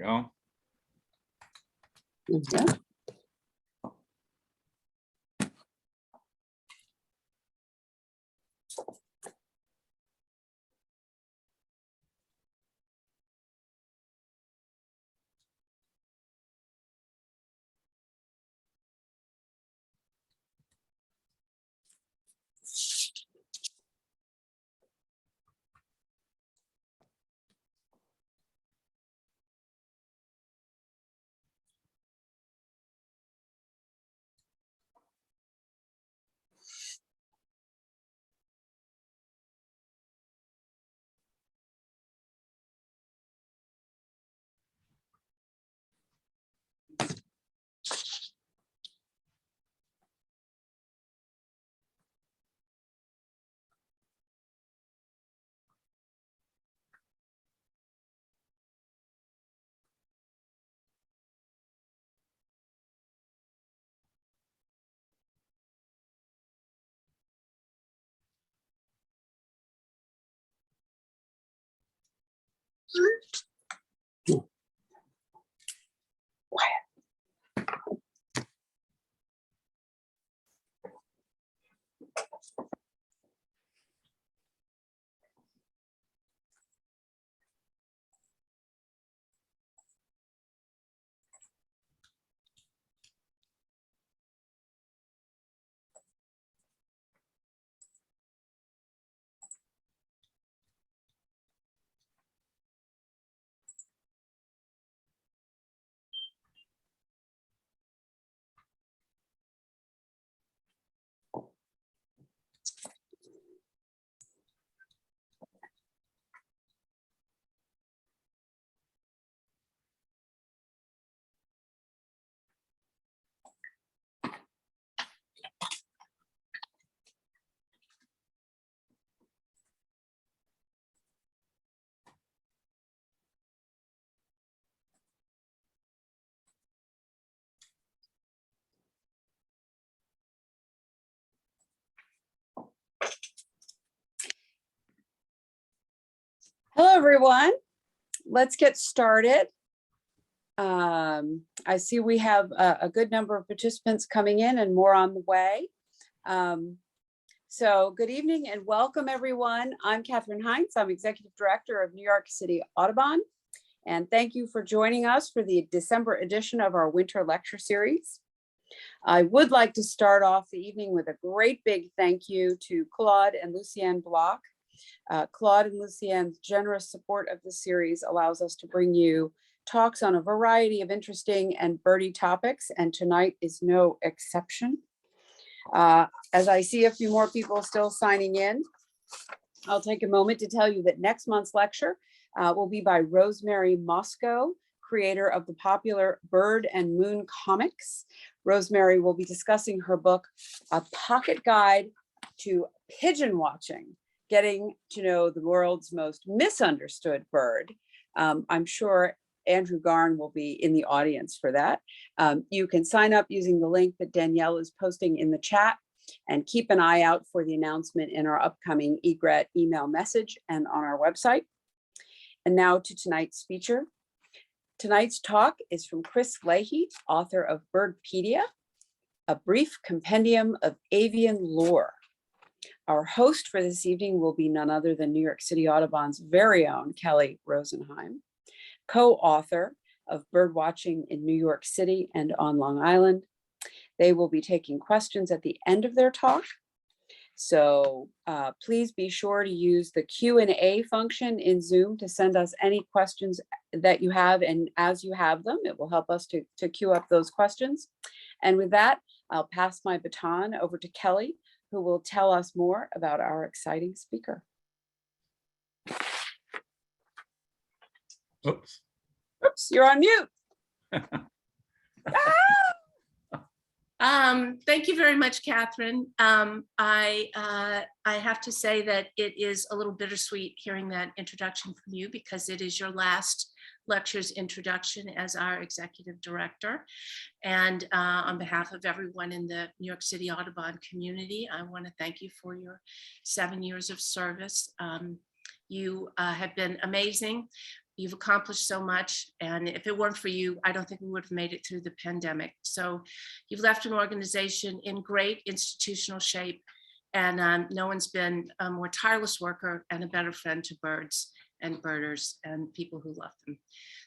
go. Mhm. Hello, everyone. Let's get started. I see we have a good number of participants coming in and more on the way. So good evening and welcome, everyone. I'm Catherine Heinz. I'm Executive Director of New York City Audubon. And thank you for joining us for the December edition of our Winter Lecture Series. I would like to start off the evening with a great big thank you to Claude and Lucienne Bloch. Claude and Lucienne's generous support of the series allows us to bring you talks on a variety of interesting and birdie topics, and tonight is no exception. As I see a few more people still signing in, I'll take a moment to tell you that next month's lecture will be by Rosemary Moscow, creator of the popular Bird and Moon comics. Rosemary will be discussing her book, A Pocket Guide to Pigeon Watching, Getting to Know the World's Most Misunderstood Bird. I'm sure Andrew Garn will be in the audience for that. You can sign up using the link that Danielle is posting in the chat, and keep an eye out for the announcement in our upcoming egret email message and on our website. And now to tonight's speaker. Tonight's talk is from Chris Leahy, author of Birdpedia, a brief compendium of avian lore. Our host for this evening will be none other than New York City Audubon's very own Kellye Rosenheim, co-author of Birdwatching in New York City and on Long Island. They will be taking questions at the end of their talk. So please be sure to use the Q&A function in Zoom to send us any questions that you have. And as you have them, it will help us to queue up those questions. And with that, I'll pass my baton over to Kellye, who will tell us more about our exciting speaker. Oops. Oops, you're on mute. Thank you very much, Catherine. I have to say that it is a little bittersweet hearing that introduction from you, because it is your last lecture's introduction as our executive director. And on behalf of everyone in the New York City Audubon community, I want to thank you for your 7 years of service. You have been amazing. You've accomplished so much. And if it weren't for you, I don't think we would have made it through the pandemic. So you've left an organization in great institutional shape. And no one's been a more tireless worker and a better friend to birds and birders and people who love them.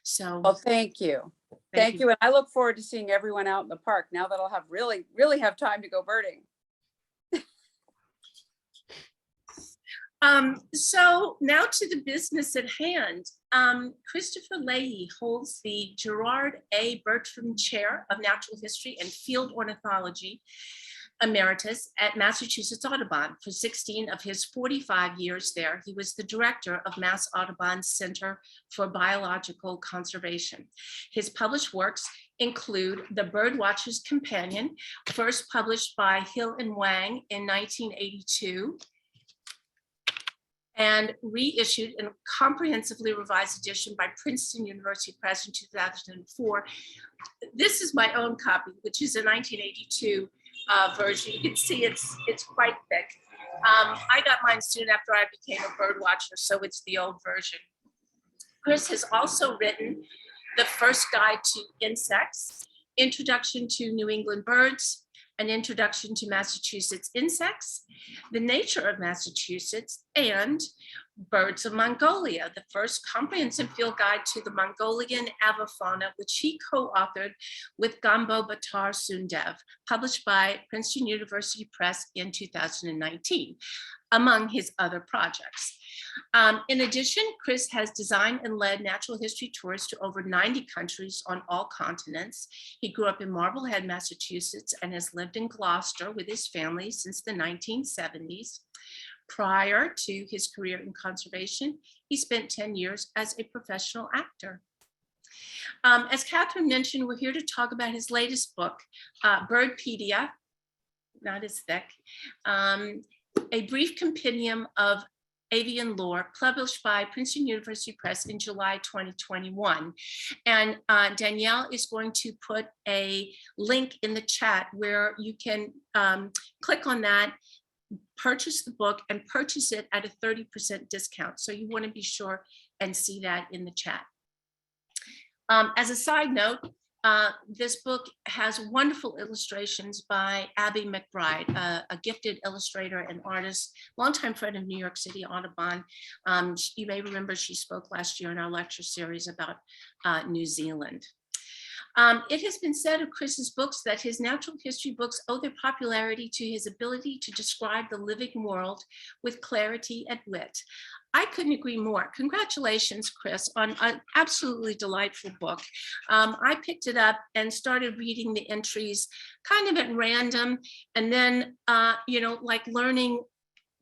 So Well, thank you. Thank you. And I look forward to seeing everyone out in the park now that I'll have really have time to go birding. So now to the business at hand. Christopher Leahy holds the Gerard A. Bertrand Chair of Natural History and Field Ornithology, Emeritus at Massachusetts Audubon. For 16 of his 45 years there, he was the director of Mass Audubon's Center for Biological Conservation. His published works include The Birdwatcher's Companion, first published by Hill and Wang in 1982, and reissued in a comprehensively revised edition by Princeton University Press in 2004. This is my own copy, which is a 1982 version. You can see it's quite thick. I got mine soon after I became a bird watcher, so it's the old version. Chris has also written The First Guide to Insects, Introduction to New England Birds, An Introduction to Massachusetts Insects, The Nature of Massachusetts, and Birds of Mongolia, the first comprehensive field guide to the Mongolian avifauna, which he co-authored with Gambo Batar Sundev, published by Princeton University Press in 2019, among his other projects. In addition, Chris has designed and led natural history tours to over 90 countries on all continents. He grew up in Marblehead, Massachusetts, and has lived in Gloucester with his family since the 1970s. Prior to his career in conservation, he spent 10 years as a professional actor. As Catherine mentioned, we're here to talk about his latest book, Birdpedia, not as thick, a brief compendium of avian lore, published by Princeton University Press in July 2021. And Danielle is going to put a link in the chat where you can click on that, purchase the book, and purchase it at a 30% discount. So you want to be sure and see that in the chat. As a side note, this book has wonderful illustrations by Abby McBride, a gifted illustrator and artist, longtime friend of New York City Audubon. You may remember she spoke last year in our lecture series about New Zealand. It has been said of Chris's books that his natural history books owe their popularity to his ability to describe the living world with clarity and wit. I couldn't agree more. Congratulations, Chris, on an absolutely delightful book. I picked it up and started reading the entries kind of at random, and then, like learning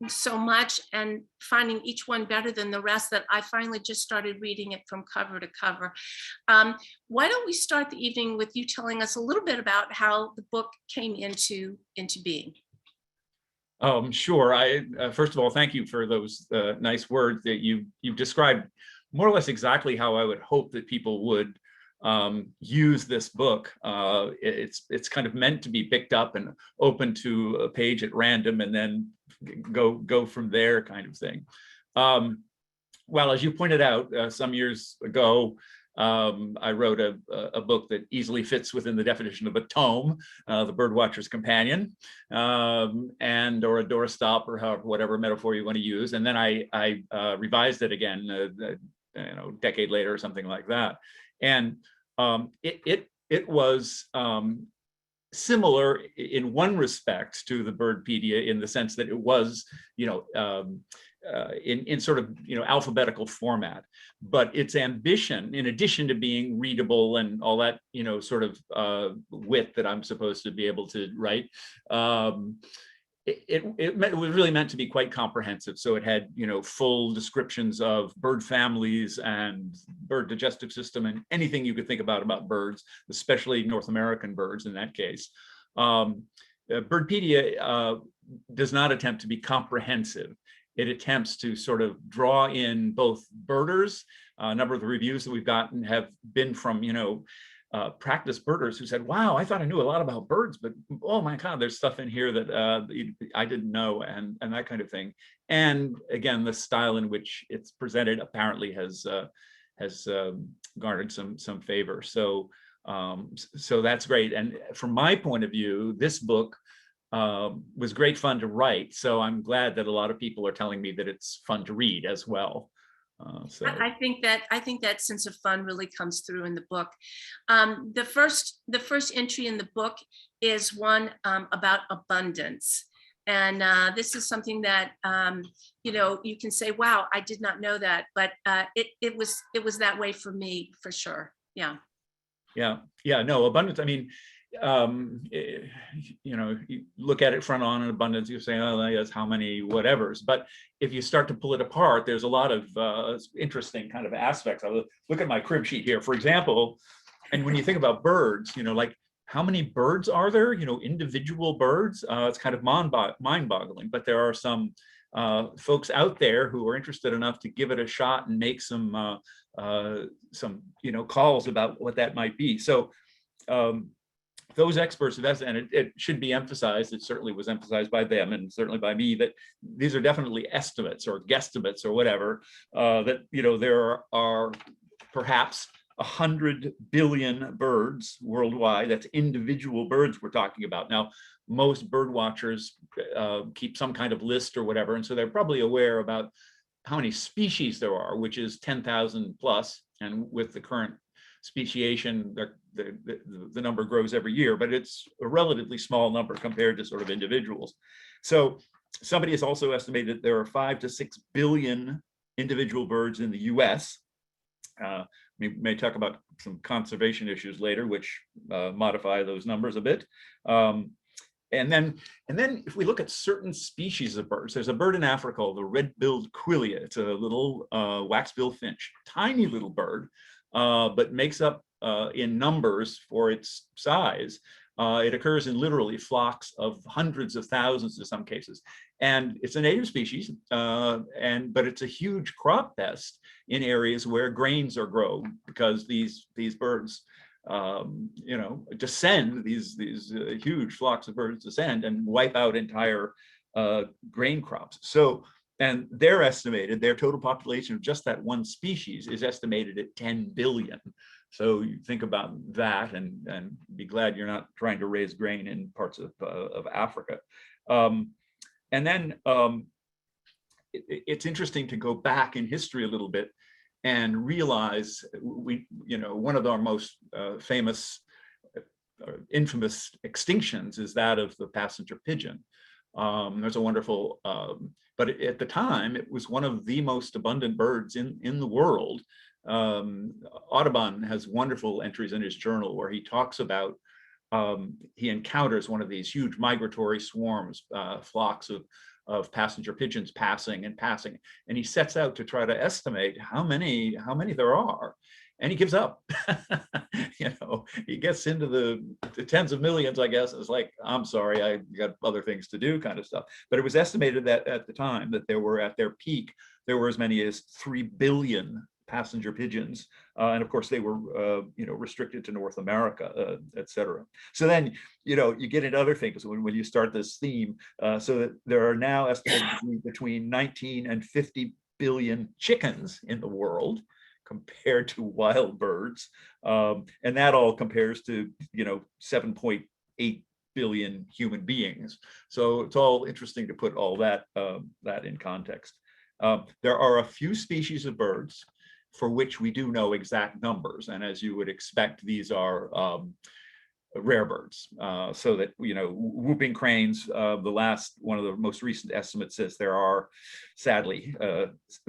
so much and finding each one better than the rest that I finally just started reading it from cover to cover. Why don't we start the evening with you telling us a little bit about how the book came into being? Sure. First of all, thank you for those nice words that you've described more or less exactly how I would hope that people would use this book. It's kind of meant to be picked up and open to a page at random and then go from there, kind of thing. Well, as you pointed out, some years ago, I wrote a book that easily fits within the definition of a tome, The Birdwatcher's Companion, or a doorstop, or whatever metaphor you want to use. And then I revised it again, a decade later or something like that. And it was similar in one respect to the Birdpedia, in the sense that it was, in sort of, alphabetical format. But its ambition, in addition to being readable and all that, sort of wit that I'm supposed to be able to write, it was really meant to be quite comprehensive. So it had, full descriptions of bird families and bird digestive system and anything you could think about birds, especially North American birds in that case. Birdpedia does not attempt to be comprehensive. It attempts to sort of draw in both birders. A number of the reviews that we've gotten have been from, practice birders who said, wow, I thought I knew a lot about birds, but oh my God, there's stuff in here that I didn't know, and that kind of thing. And again, the style in which it's presented apparently has has garnered some favor. So so that's great. And from my point of view, this book was great fun to write. So I'm glad that a lot of people are telling me that it's fun to read as well. So I think that sense of fun really comes through in the book. The first entry in the book is one about abundance. And this is something that, you know, you can say, wow, I did not know that, but it was that way for me, for sure. Yeah. Yeah, no, abundance. I mean, you know, you look at it front on in abundance, you say, oh, yes, how many whatevers. But if you start to pull it apart, there's a lot of interesting kind of aspects. I'll look at my crib sheet here, for example. And when you think about birds, you know, like how many birds are there, you know, individual birds? It's kind of mind-boggling, but there are some folks out there who are interested enough to give it a shot and make some you know, calls about what that might be. So those experts, and it should be emphasized, it certainly was emphasized by them and certainly by me, that these are definitely estimates or guesstimates or whatever, that, you know, there are perhaps 100 billion birds worldwide. That's individual birds we're talking about. Now, most bird watchers keep some kind of list or whatever, and so they're probably aware about how many species there are, which is 10,000 plus, and with the current speciation, the number grows every year, but it's a relatively small number compared to sort of individuals. So somebody has also estimated there are 5 to 6 billion individual birds in the US. We may talk about some conservation issues later, which modify those numbers a bit. And then if we look at certain species of birds, there's a bird in Africa called the red-billed quillia. It's a little wax-billed finch, tiny little bird, but makes up in numbers for its size. It occurs in literally flocks of hundreds of thousands in some cases. And it's a native species, but it's a huge crop pest in areas where grains are grown, because these birds you know, descend, these huge flocks of birds descend and wipe out entire grain crops. So, and they're estimated, their total population of just that one species is estimated at 10 billion. So you think about that and be glad you're not trying to raise grain in parts of Africa. And then it's interesting to go back in history a little bit and realize you know, one of our most famous, infamous extinctions is that of the passenger pigeon. There's a wonderful, but at the time, it was one of the most abundant birds in the world. Audubon has wonderful entries in his journal where he talks about, he encounters one of these huge migratory swarms, flocks of passenger pigeons passing, and he sets out to try to estimate how many there are, and he gives up. You know, he gets into the tens of millions, I guess. It's like, I'm sorry, I got other things to do, kind of stuff. But it was estimated that at the time that there were, at their peak, there were as many as 3 billion passenger pigeons, and of course they were you know, restricted to North America, etc. So then, you know, you get into other things when you start this theme, so that there are now estimated between 19 and 50 billion chickens in the world compared to wild birds, and that all compares to, you know, 7.8 billion human beings. So it's all interesting to put all that in context. There are a few species of birds for which we do know exact numbers, and as you would expect, these are rare birds. So that, you know, whooping cranes, one of the most recent estimates says there are, sadly,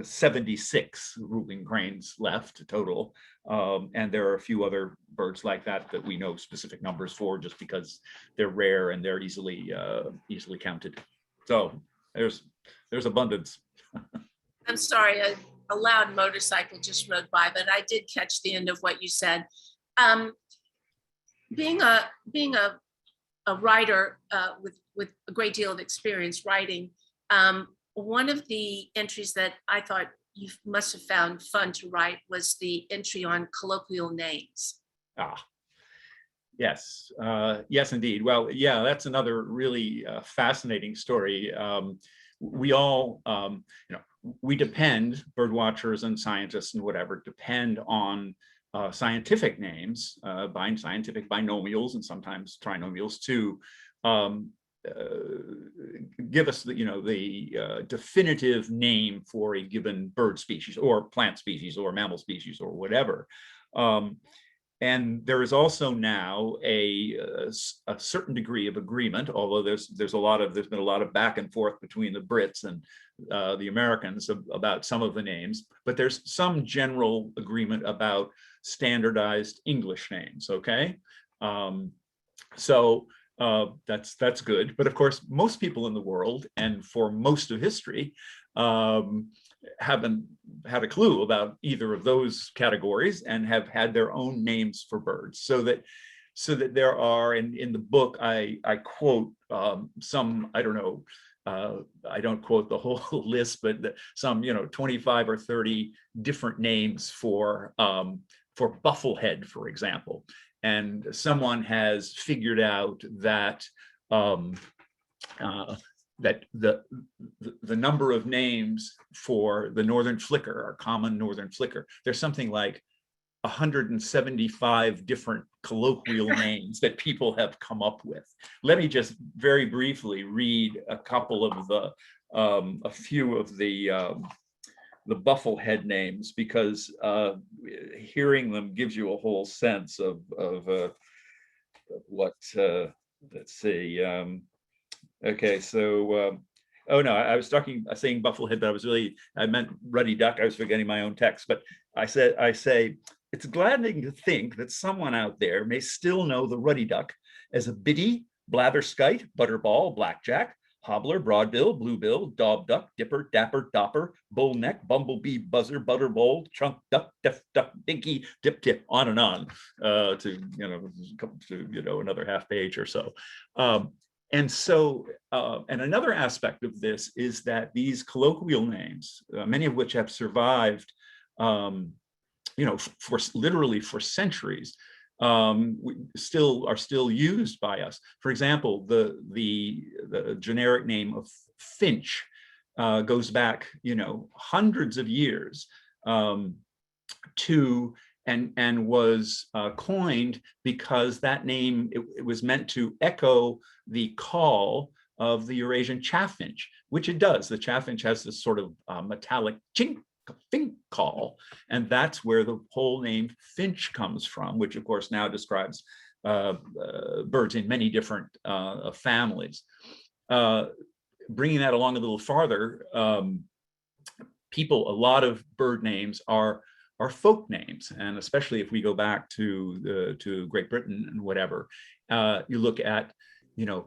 76 whooping cranes left total, and there are a few other birds like that that we know specific numbers for, just because they're rare and they're easily counted. So there's abundance. I'm sorry, a loud motorcycle just rode by, but I did catch the end of what you said. Being a writer with a great deal of experience writing, one of the entries that I thought you must have found fun to write was the entry on colloquial names. Yes, yes, indeed. Well, yeah, that's another really fascinating story. We all, you know, we depend, bird watchers and scientists and whatever, depend on scientific names, scientific binomials and sometimes trinomials to give us the definitive name for a given bird species or plant species or mammal species or whatever. And there is also now a certain degree of agreement, although there's been a lot of back and forth between the Brits and the Americans about some of the names, but there's some general agreement about standardized English names. Okay, so that's good. But of course, most people in the world and for most of history haven't had a clue about either of those categories and have had their own names for birds. So that there are, in the book, I quote some, I don't know, I don't quote the whole list, but some 25 or 30 different names for bufflehead, for example. And someone has figured out that that the number of names for the northern flicker, or common northern flicker, there's something like 175 different colloquial names that people have come up with. Let me just very briefly read a couple of a few of the bufflehead names, because hearing them gives you a whole sense of what, let's see. Okay, so, oh no, I was saying bufflehead, but I meant ruddy duck. I was forgetting my own text, but I say, it's gladdening to think that someone out there may still know the ruddy duck as a biddy, blatherskite, butterball, blackjack, hobbler, broadbill, bluebill, daub duck, dipper, dapper, dopper, bullneck, bumblebee, buzzer, butterbowl, chunk duck, deaf duck, dinky, dip tip, on and on, to another half page or so. And so, and another aspect of this is that these colloquial names, many of which have survived, for literally for centuries, are still used by us. For example, the generic name of finch goes back, hundreds of years to and was coined because that name, it was meant to echo the call of the Eurasian chaffinch, which it does. The chaffinch has this sort of metallic chink, fink call, and that's where the whole name finch comes from, which of course now describes birds in many different families. Bringing that along a little farther, a lot of bird names are folk names, and especially if we go back to Great Britain and whatever, you look at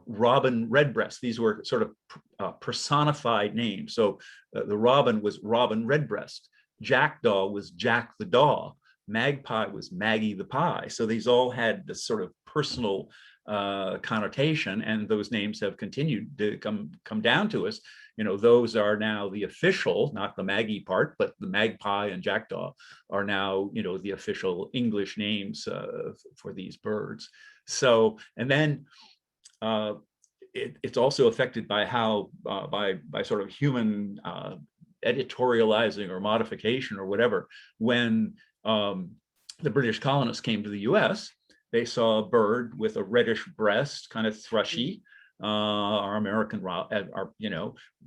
robin redbreast. These were sort of personified names. So the robin was Robin Redbreast, jackdaw was Jack the Daw, magpie was Maggie the Pie. So these all had this sort of personal connotation, and those names have continued to come down to us. Those are now the official, not the Maggie part, but the magpie and jackdaw are now, the official English names for these birds. So, and then it's also affected by how, by sort of human editorializing or modification or whatever. When the British colonists came to the US, they saw a bird with a reddish breast, kind of thrushy, our American robin,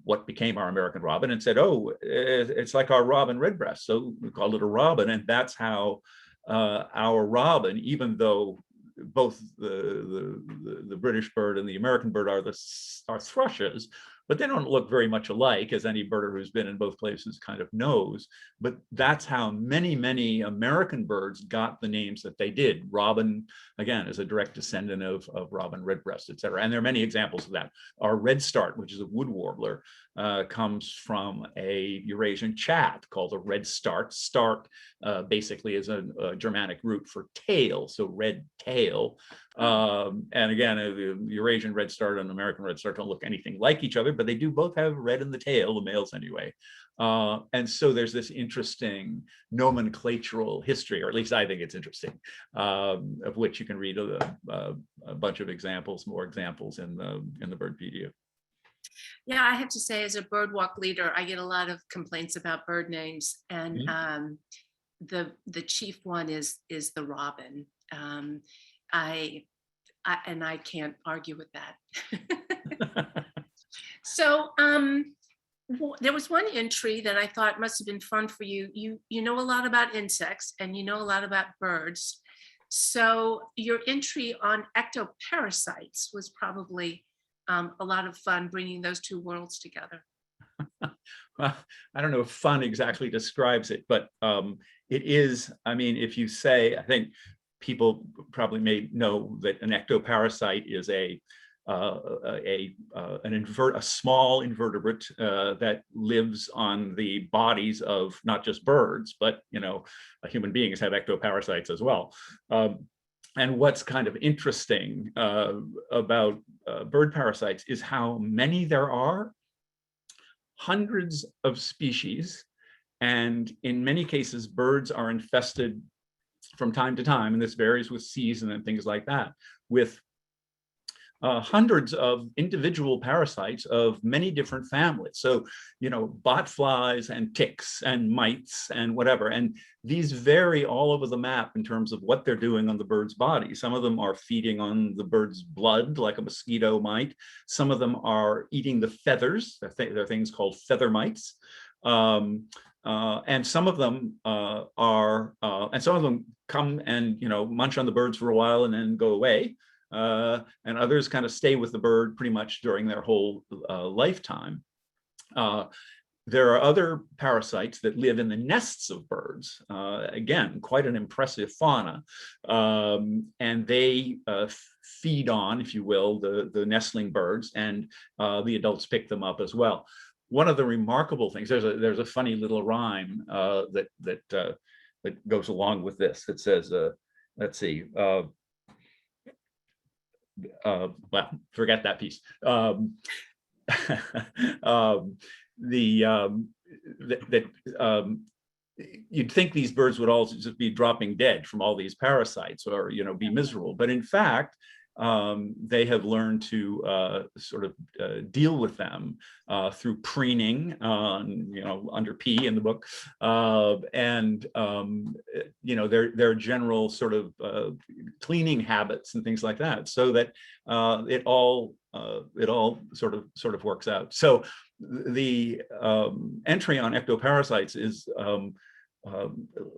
what became our American robin, and said, oh, it's like our Robin Redbreast, so we called it a robin. And that's how our robin, even though both the British bird and the American bird are thrushes, but they don't look very much alike, as any birder who's been in both places kind of knows. But that's how many American birds got the names that they did. Robin, again, is a direct descendant of Robin Redbreast, et cetera. And there are many examples of that. Our redstart, which is a wood warbler, comes from a Eurasian chat called a redstart. Start basically is a Germanic root for tail, so red tail. And again, the Eurasian redstart and American redstart don't look anything like each other, but they do both have red in the tail, the males anyway. And so there's this interesting nomenclatural history, or at least I think it's interesting, of which you can read a bunch of examples, more examples in the Birdpedia. Yeah, I have to say, as a bird walk leader, I get a lot of complaints about bird names, and the chief one is the robin. I and I can't argue with that. So there was one entry that I thought must have been fun for you. You know a lot about insects and you know a lot about birds. So your entry on ectoparasites was probably a lot of fun, bringing those two worlds together. Well, I don't know if fun exactly describes it, but it is. I mean, if you say, I think people probably may know that an ectoparasite is a small invertebrate that lives on the bodies of not just birds, but human beings have ectoparasites as well. And what's kind of interesting about bird parasites is how many there are. Hundreds of species, and in many cases, birds are infested from time to time, and this varies with season and things like that, with hundreds of individual parasites of many different families. So, botflies and ticks and mites and whatever. And these vary all over the map in terms of what they're doing on the bird's body. Some of them are feeding on the bird's blood, like a mosquito might. Some of them are eating the feathers. They're things called feather mites. And some of them come and munch on the birds for a while and then go away. And others kind of stay with the bird pretty much during their whole lifetime. There are other parasites that live in the nests of birds. Again, quite an impressive fauna. And they feed on, if you will, the nestling birds, and the adults pick them up as well. One of the remarkable things, there's a funny little rhyme that goes along with this that says, let's see, well, forget that piece. You'd think these birds would all just be dropping dead from all these parasites, or be miserable, but in fact, they have learned to sort of deal with them through preening, under P in the book, and their general sort of cleaning habits and things like that, so that it all sort of works out. So the entry on ectoparasites is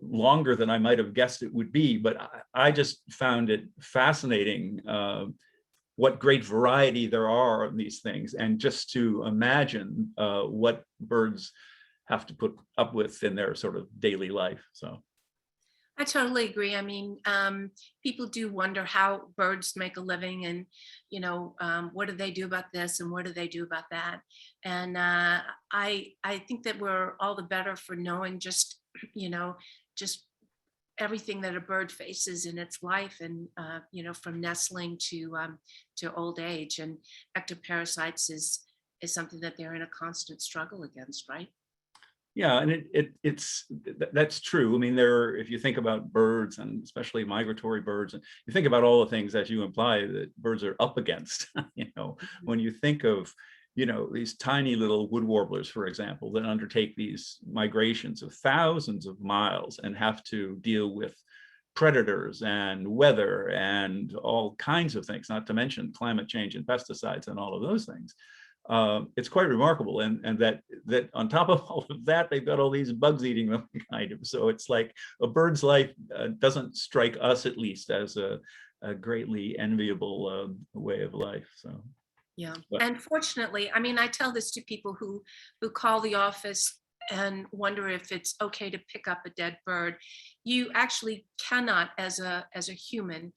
longer than I might have guessed it would be, but I just found it fascinating what great variety there are of these things, and just to imagine what birds have to put up with in their sort of daily life. So I totally agree. I mean, people do wonder how birds make a living, and what do they do about this and what do they do about that? And I think that we're all the better for knowing just everything that a bird faces in its life, and from nestling to old age. And ectoparasites is something that they're in a constant struggle against, right? Yeah, and that's true. I mean, if you think about birds, and especially migratory birds, and you think about all the things, as you imply, that birds are up against, when you think of, these tiny little wood warblers, for example, that undertake these migrations of thousands of miles and have to deal with predators and weather and all kinds of things, not to mention climate change and pesticides and all of those things. It's quite remarkable, and that on top of all of that, they've got all these bugs eating them, kind of. So it's like a bird's life doesn't strike us, at least, as a greatly enviable way of life. So yeah, and fortunately, I mean, I tell this to people who call the office and wonder if it's okay to pick up a dead bird. You actually cannot, as a human,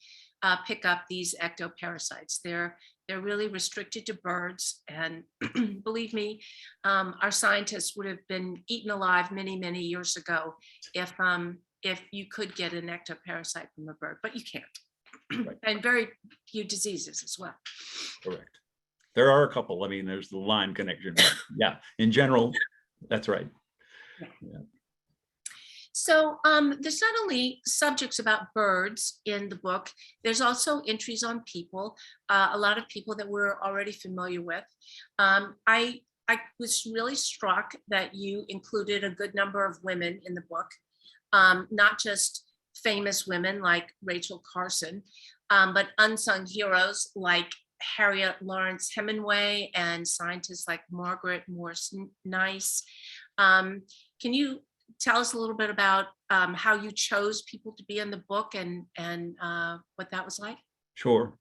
pick up these ectoparasites. They're really restricted to birds, and believe me, our scientists would have been eaten alive many years ago if you could get an ectoparasite from a bird, but you can't. Right. And very few diseases as well. Correct. There are a couple. I mean, there's the Lyme connection. Yeah, in general, that's right. Yeah. Yeah. So there's not only subjects about birds in the book, there's also entries on people, a lot of people that we're already familiar with. I was really struck that you included a good number of women in the book, not just famous women like Rachel Carson, but unsung heroes like Harriet Lawrence Hemingway and scientists like Margaret Morse Nice. Can you tell us a little bit about how you chose people to be in the book and what that was like? Sure.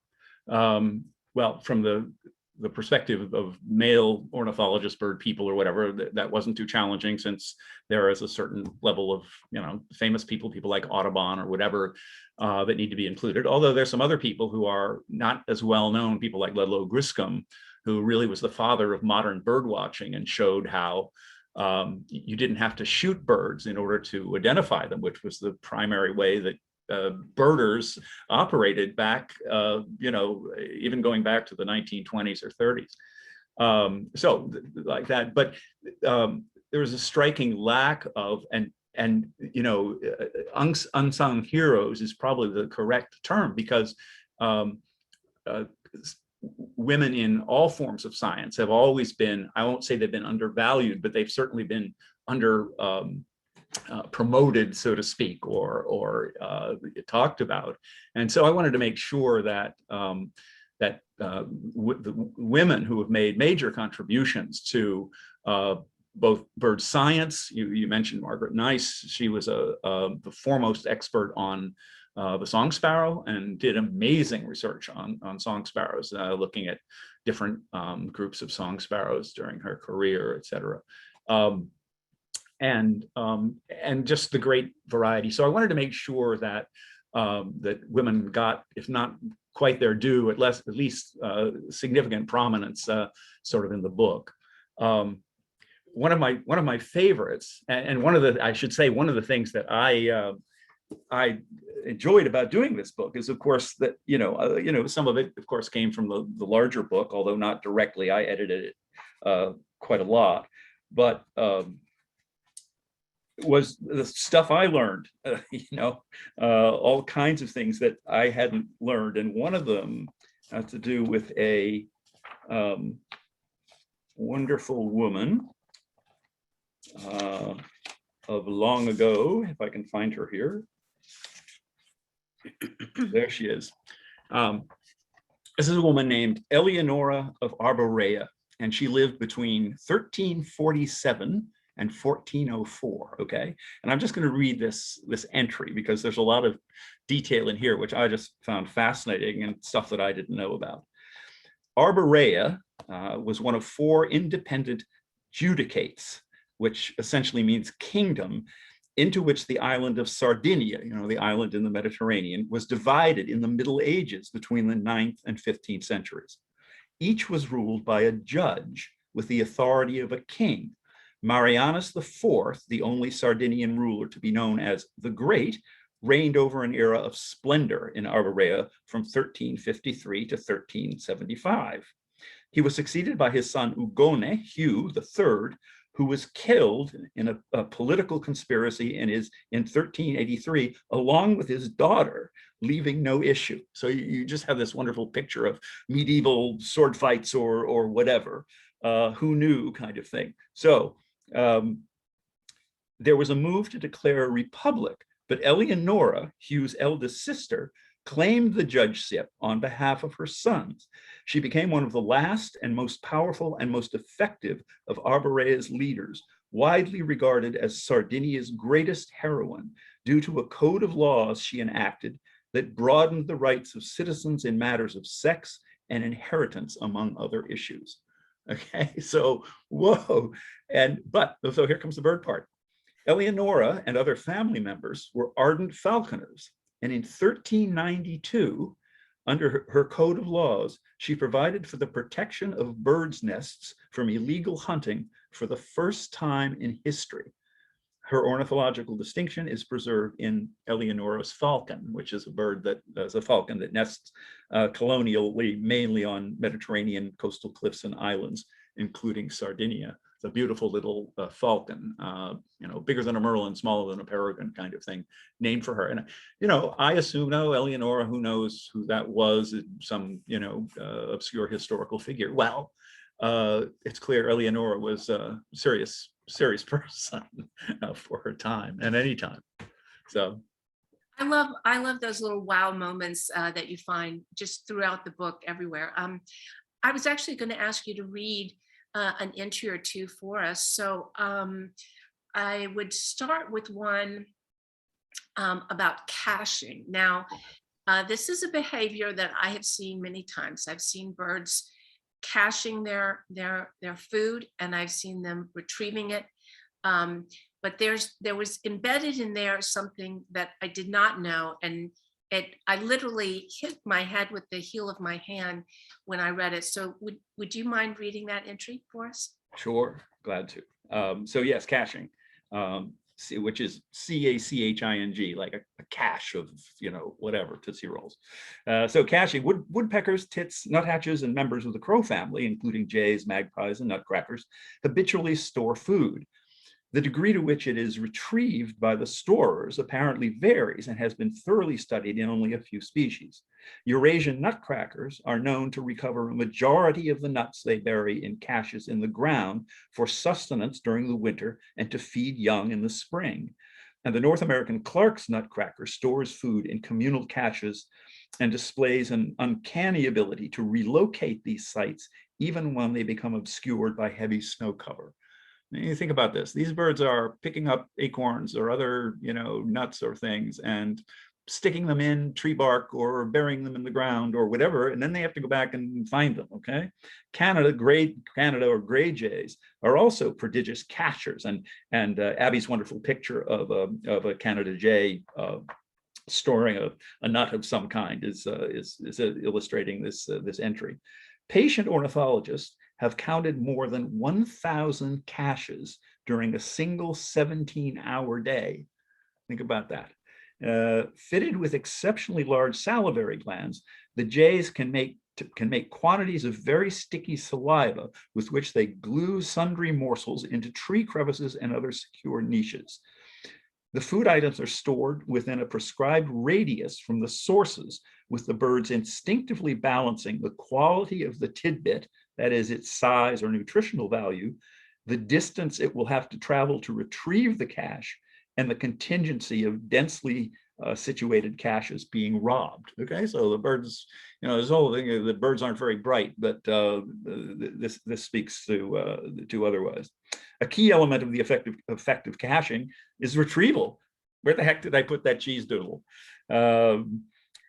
Well, from the perspective of male ornithologists, bird people or whatever, that wasn't too challenging, since there is a certain level of, famous people like Audubon or whatever, that need to be included. Although there's some other people who are not as well known, people like Ludlow Griscom, who really was the father of modern bird watching and showed how you didn't have to shoot birds in order to identify them, which was the primary way that birders operated back, even going back to the 1920s or 30s. So like that, but there was a striking lack of, unsung heroes is probably the correct term, because women in all forms of science have always been, I won't say they've been undervalued, but they've certainly been under promoted, so to speak, or talked about. And so I wanted to make sure that the women who have made major contributions to both bird science, you mentioned Margaret Nice, she was the foremost expert on the song sparrow and did amazing research on song sparrows, looking at different groups of song sparrows during her career, et cetera. And just the great variety. So I wanted to make sure that that women got, if not quite their due, at least significant prominence, sort of in the book. One of my favorites, and one of the things that I enjoyed about doing this book is, of course, that some of it, of course, came from the larger book, although not directly. I edited it quite a lot, but was the stuff I learned, all kinds of things that I hadn't learned. And one of them had to do with a wonderful woman of long ago, if I can find her here. There she is. This is a woman named Eleonora of Arborea, and she lived between 1347 and 1404, okay? And I'm just going to read this entry because there's a lot of detail in here, which I just found fascinating and stuff that I didn't know about. Arborea was one of 4 independent judicates, which essentially means kingdom, into which the island of Sardinia, the island in the Mediterranean, was divided in the Middle Ages between the 9th and 15th centuries. Each was ruled by a judge with the authority of a king. Marianus IV, the only Sardinian ruler to be known as the Great, reigned over an era of splendor in Arborea from 1353 to 1375. He was succeeded by his son Ugone, Hugh III, who was killed in a political conspiracy in 1383, along with his daughter, leaving no issue. So you just have this wonderful picture of medieval sword fights or whatever, who knew kind of thing. So there was a move to declare a republic, but Eleonora, Hugh's eldest sister, claimed the judgeship on behalf of her sons. She became one of the last and most powerful and most effective of Arborea's leaders, widely regarded as Sardinia's greatest heroine due to a code of laws she enacted that broadened the rights of citizens in matters of sex and inheritance, among other issues. Okay, so whoa. So here comes the bird part. Eleonora and other family members were ardent falconers. And in 1392, under her code of laws, she provided for the protection of birds' nests from illegal hunting for the first time in history. Her ornithological distinction is preserved in Eleonora's falcon, which is a bird that is a falcon that nests colonially, mainly on Mediterranean coastal cliffs and islands, including Sardinia. It's a beautiful little falcon, bigger than a merlin, smaller than a peregrine kind of thing, named for her. And, I assume, no, Eleonora, who knows who that was, some, obscure historical figure. Well, it's clear Eleonora was a serious person for her time and any time. So. I love those little wow moments that you find just throughout the book everywhere. I was actually going to ask you to read an entry or two for us. So I would start with one about caching. Now, this is a behavior that I have seen many times. I've seen birds caching their food, and I've seen them retrieving it. But there was embedded in there something that I did not know, and I literally hit my head with the heel of my hand when I read it. So would you mind reading that entry for us? Sure, glad to. So yes, caching, which is C-A-C-H-I-N-G, like a cache of, whatever, Tootsie Rolls. So caching, woodpeckers, tits, nuthatches, and members of the crow family, including jays, magpies, and nutcrackers, habitually store food. The degree to which it is retrieved by the storers apparently varies and has been thoroughly studied in only a few species. Eurasian nutcrackers are known to recover a majority of the nuts they bury in caches in the ground for sustenance during the winter and to feed young in the spring. And the North American Clark's nutcracker stores food in communal caches and displays an uncanny ability to relocate these sites even when they become obscured by heavy snow cover. You think about this, these birds are picking up acorns or other, nuts or things and sticking them in tree bark or burying them in the ground or whatever, and then they have to go back and find them, okay? Gray Canada or gray jays are also prodigious cachers, and Abby's wonderful picture of a Canada jay storing a nut of some kind is illustrating this entry. Patient ornithologists have counted more than 1,000 caches during a single 17-hour day. Think about that. Fitted with exceptionally large salivary glands, the jays can make quantities of very sticky saliva with which they glue sundry morsels into tree crevices and other secure niches. The food items are stored within a prescribed radius from the sources, with the birds instinctively balancing the quality of the tidbit, that is its size or nutritional value, the distance it will have to travel to retrieve the cache, and the contingency of densely situated caches being robbed. Okay, so the birds, this whole thing, the birds aren't very bright, but this speaks to otherwise. A key element of the effective caching is retrieval. Where the heck did I put that cheese doodle?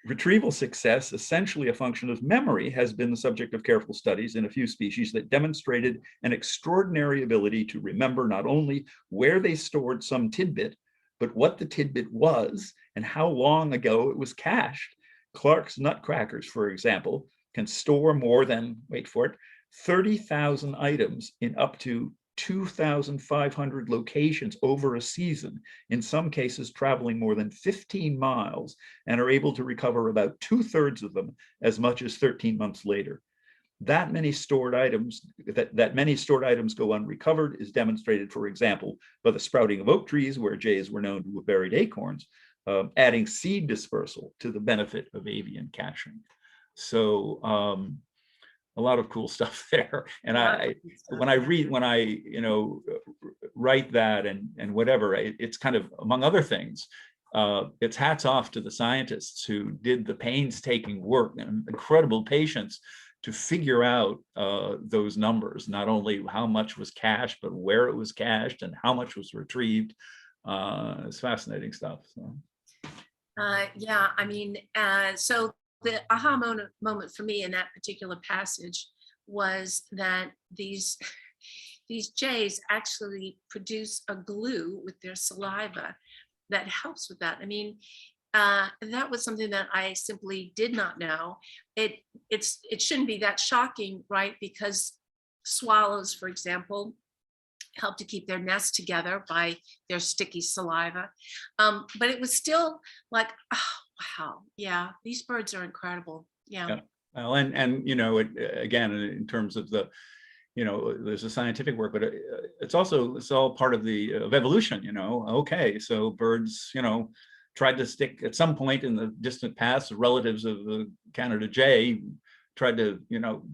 Retrieval success, essentially a function of memory, has been the subject of careful studies in a few species that demonstrated an extraordinary ability to remember not only where they stored some tidbit, but what the tidbit was and how long ago it was cached. Clark's nutcrackers, for example, can store more than, wait for it, 30,000 items in up to 2,500 locations over a season, in some cases traveling more than 15 miles, and are able to recover about 2/3 of them as much as 13 months later. That many stored items go unrecovered is demonstrated, for example, by the sprouting of oak trees, where jays were known to have buried acorns, adding seed dispersal to the benefit of avian caching. So a lot of cool stuff there. And when I write that and whatever, it's kind of, among other things, it's hats off to the scientists who did the painstaking work and incredible patience to figure out those numbers, not only how much was cached, but where it was cached and how much was retrieved. It's fascinating stuff. So. Yeah, I mean, so the aha moment for me in that particular passage was that these jays actually produce a glue with their saliva that helps with that. I mean, that was something that I simply did not know. It shouldn't be that shocking, right? Because swallows, for example, help to keep their nests together by their sticky saliva. But it was still like, oh, wow, yeah, these birds are incredible. Yeah. Well, and again, in terms of the you know, there's a scientific work, but it's all part of of evolution, you know. Okay, so birds, you know, tried to stick at some point in the distant past, relatives of the Canada jay tried to, you know,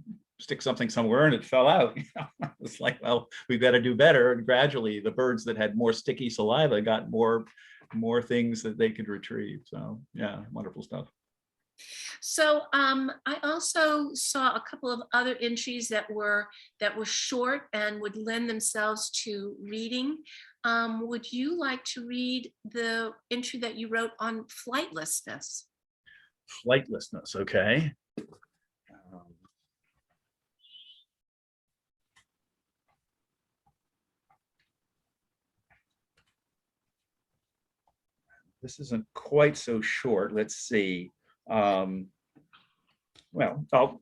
stick something somewhere and it fell out. You know? It's like, well, we've got to do better. And gradually the birds that had more sticky saliva got more things that they could retrieve. So yeah, wonderful stuff. So I also saw a couple of other entries that were short and would lend themselves to reading. Would you like to read the entry that you wrote on flightlessness? Flightlessness, okay. This isn't quite so short. Let's see. Well, I'll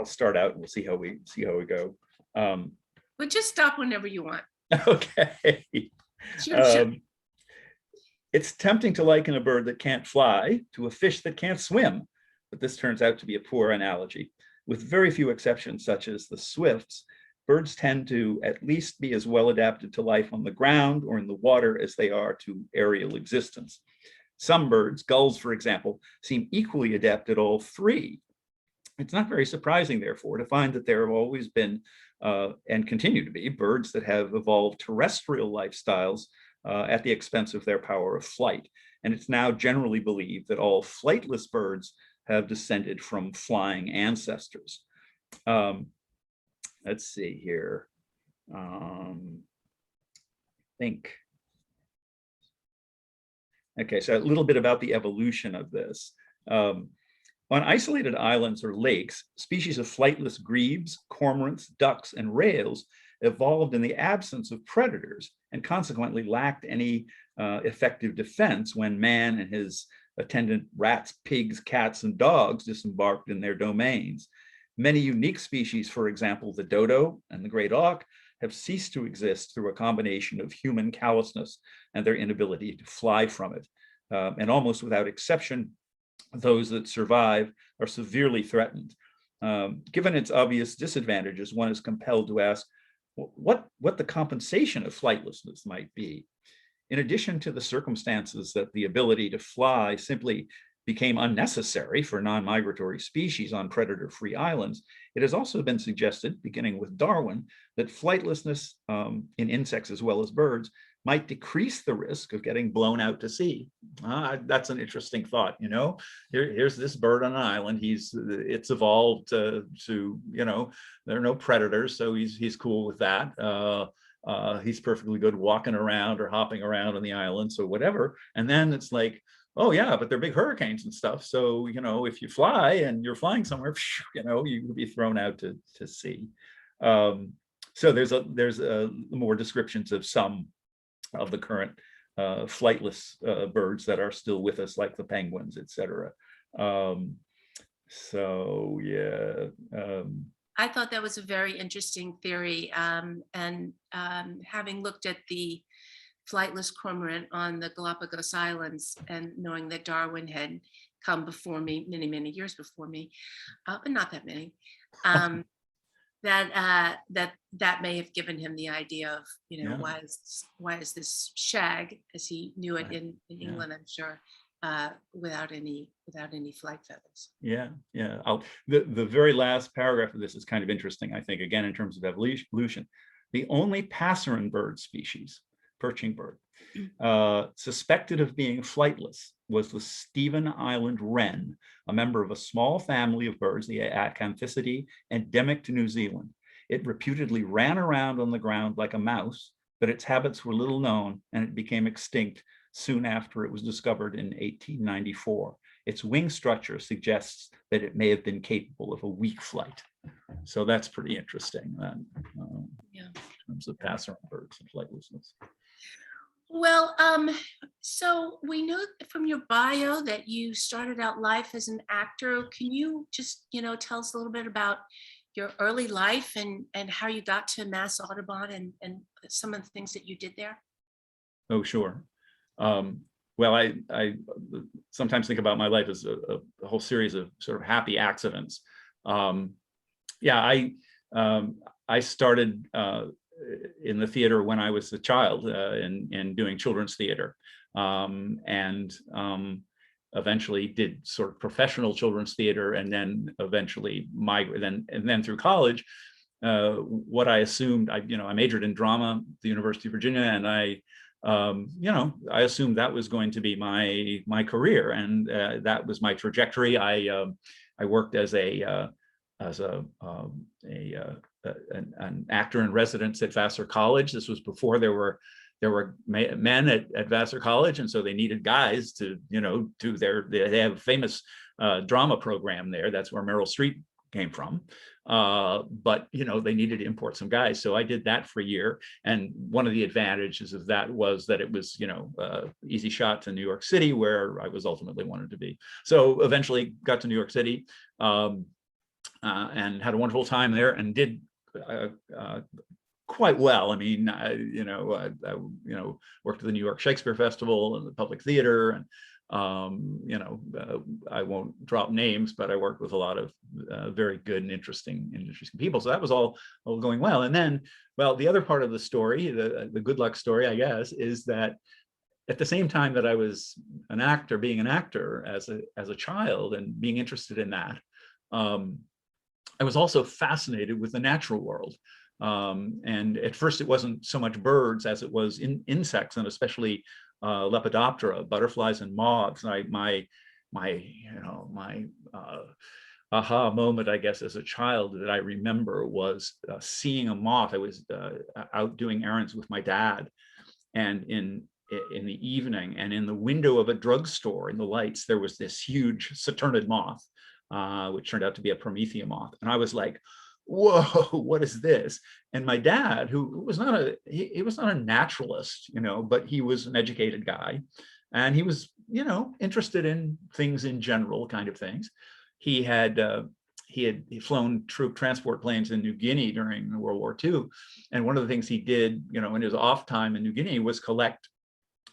start out and we'll see how we go. But just stop whenever you want. Okay. Sure. It's tempting to liken a bird that can't fly to a fish that can't swim, but this turns out to be a poor analogy. With very few exceptions, such as the swifts, birds tend to at least be as well adapted to life on the ground or in the water as they are to aerial existence. Some birds, gulls, for example, seem equally adept at all three. It's not very surprising, therefore, to find that there have always been and continue to be birds that have evolved terrestrial lifestyles at the expense of their power of flight. And it's now generally believed that all flightless birds have descended from flying ancestors. Let's see here. Okay, so a little bit about the evolution of this. On isolated islands or lakes, species of flightless grebes, cormorants, ducks, and rails evolved in the absence of predators and consequently lacked any effective defense when man and his attendant rats, pigs, cats, and dogs disembarked in their domains. Many unique species, for example, the dodo and the great auk, have ceased to exist through a combination of human callousness and their inability to fly from it. And almost without exception, those that survive are severely threatened. Given its obvious disadvantages, one is compelled to ask what the compensation of flightlessness might be. In addition to the circumstances that the ability to fly simply became unnecessary for non-migratory species on predator-free islands, it has also been suggested, beginning with Darwin, that flightlessness in insects as well as birds might decrease the risk of getting blown out to sea. That's an interesting thought, you know. Here's this bird on an island. It's evolved to, you know, there are no predators, so he's cool with that. He's perfectly good walking around or hopping around on the island, so whatever. And then it's like, oh yeah, but they're big hurricanes and stuff. So, you know, if you fly and you're flying somewhere, you know, you can be thrown out to sea. So there's more descriptions of some of the current flightless birds that are still with us, like the penguins, etc. So yeah. I thought that was a very interesting theory. And having looked at the flightless cormorant on the Galapagos Islands and knowing that Darwin had come before me, many, many years before me, but not that many, that may have given him the idea of, you know, Yeah. why is this shag, as he knew it in Yeah. England, I'm sure, without any flight feathers. Yeah. The very last paragraph of this is kind of interesting, I think, again, in terms of evolution. The only passerine bird species, perching bird, suspected of being flightless was the Stephen Island wren, a member of a small family of birds, the Acanthisidae, endemic to New Zealand. It reputedly ran around on the ground like a mouse, but its habits were little known and it became extinct soon after it was discovered in 1894. Its wing structure suggests that it may have been capable of a weak flight. So that's pretty interesting in terms of passerine birds and flightlessness. Well, so we know from your bio that you started out life as an actor. Can you just, you know, tell us a little bit about your early life and how you got to Mass Audubon and some of the things that you did there? Oh, sure. Well, I sometimes think about my life as a whole series of sort of happy accidents. Yeah, I started in the theater when I was a child in doing children's theater, and eventually did sort of professional children's theater, and then eventually migrated, and then through college, what I assumed, I majored in drama at the University of Virginia, and I assumed that was going to be my career, and that was my trajectory. I worked as an actor in residence at Vassar College. This was before there were men at Vassar College, and so they needed guys to do they have a famous drama program there. That's where Meryl Streep came from. But they needed to import some guys, so I did that for a year. And one of the advantages of that was that it was easy shot to New York City, where I was ultimately wanted to be. So eventually got to New York City, and had a wonderful time there, and did quite well. I mean, I worked at the New York Shakespeare Festival and the Public Theater, and I won't drop names, but I worked with a lot of very good and interesting people. So that was all going well. And then, well, the other part of the story, the good luck story, I guess, is that at the same time that I was being an actor as a child and being interested in that, I was also fascinated with the natural world. And at first it wasn't so much birds as it was insects, and especially Lepidoptera, butterflies and moths. My aha moment, I guess, as a child that I remember was seeing a moth. I was out doing errands with my dad, and in the evening, and in the window of a drugstore in the lights, there was this huge Saturnid moth, which turned out to be a Promethean moth. And I was like, whoa, what is this? And my dad, who was not a naturalist, but he was an educated guy, and he was, interested in things in general, kind of things. He had flown troop transport planes in New Guinea during World War II. And one of the things he did, in his off time in New Guinea was collect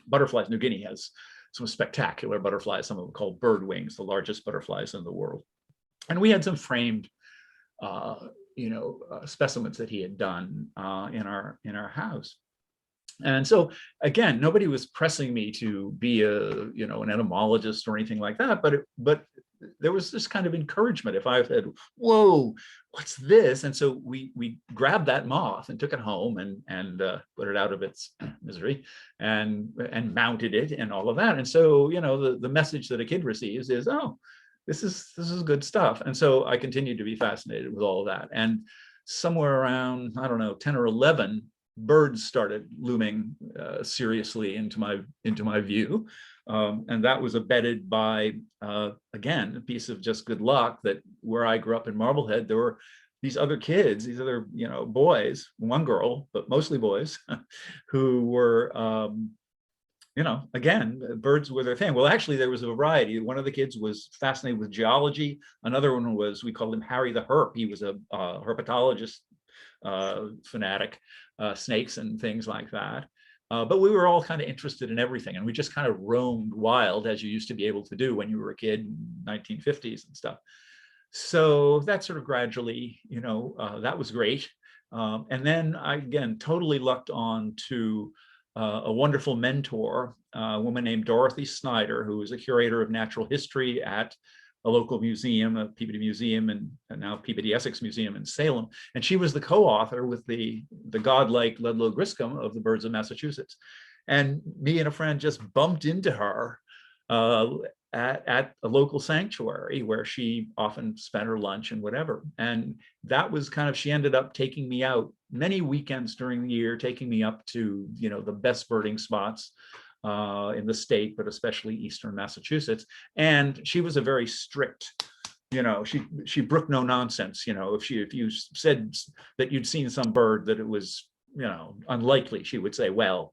butterflies. New Guinea has some spectacular butterflies, some of them called bird wings, the largest butterflies in the world. And we had some framed specimens that he had done in our house. And so again, nobody was pressing me to be an entomologist or anything like that, but there was this kind of encouragement. If I said, whoa, what's this? And so we grabbed that moth and took it home and put it out of its misery and mounted it and all of that. And so, the message that a kid receives is, oh, this is good stuff. And so I continued to be fascinated with all of that. And somewhere around, I don't know, 10 or 11, birds started looming seriously into my view. And that was abetted by, again, a piece of just good luck, that where I grew up in Marblehead, there were these other kids, these other, boys, one girl, but mostly boys, who were, again, birds were their thing. Well, actually, there was a variety. One of the kids was fascinated with geology. Another one was, we called him Harry the Herp. He was a herpetologist fanatic, snakes and things like that. But we were all kind of interested in everything, and we just kind of roamed wild, as you used to be able to do when you were a kid in 1950s and stuff. So that sort of gradually, that was great. And then I, again, totally lucked on to a wonderful mentor, a woman named Dorothy Snyder, who was a curator of natural history at a local museum, a Peabody Museum, and now Peabody Essex Museum in Salem. And she was the co-author with the godlike Ludlow Griscom of the Birds of Massachusetts. And me and a friend just bumped into her at a local sanctuary where she often spent her lunch and whatever. And that was kind of, she ended up taking me out many weekends during the year, taking me up to, the best birding spots in the state, but especially Eastern Massachusetts. And she was a very strict, she brooked no nonsense. If you said that you'd seen some bird that it was, unlikely, she would say, well,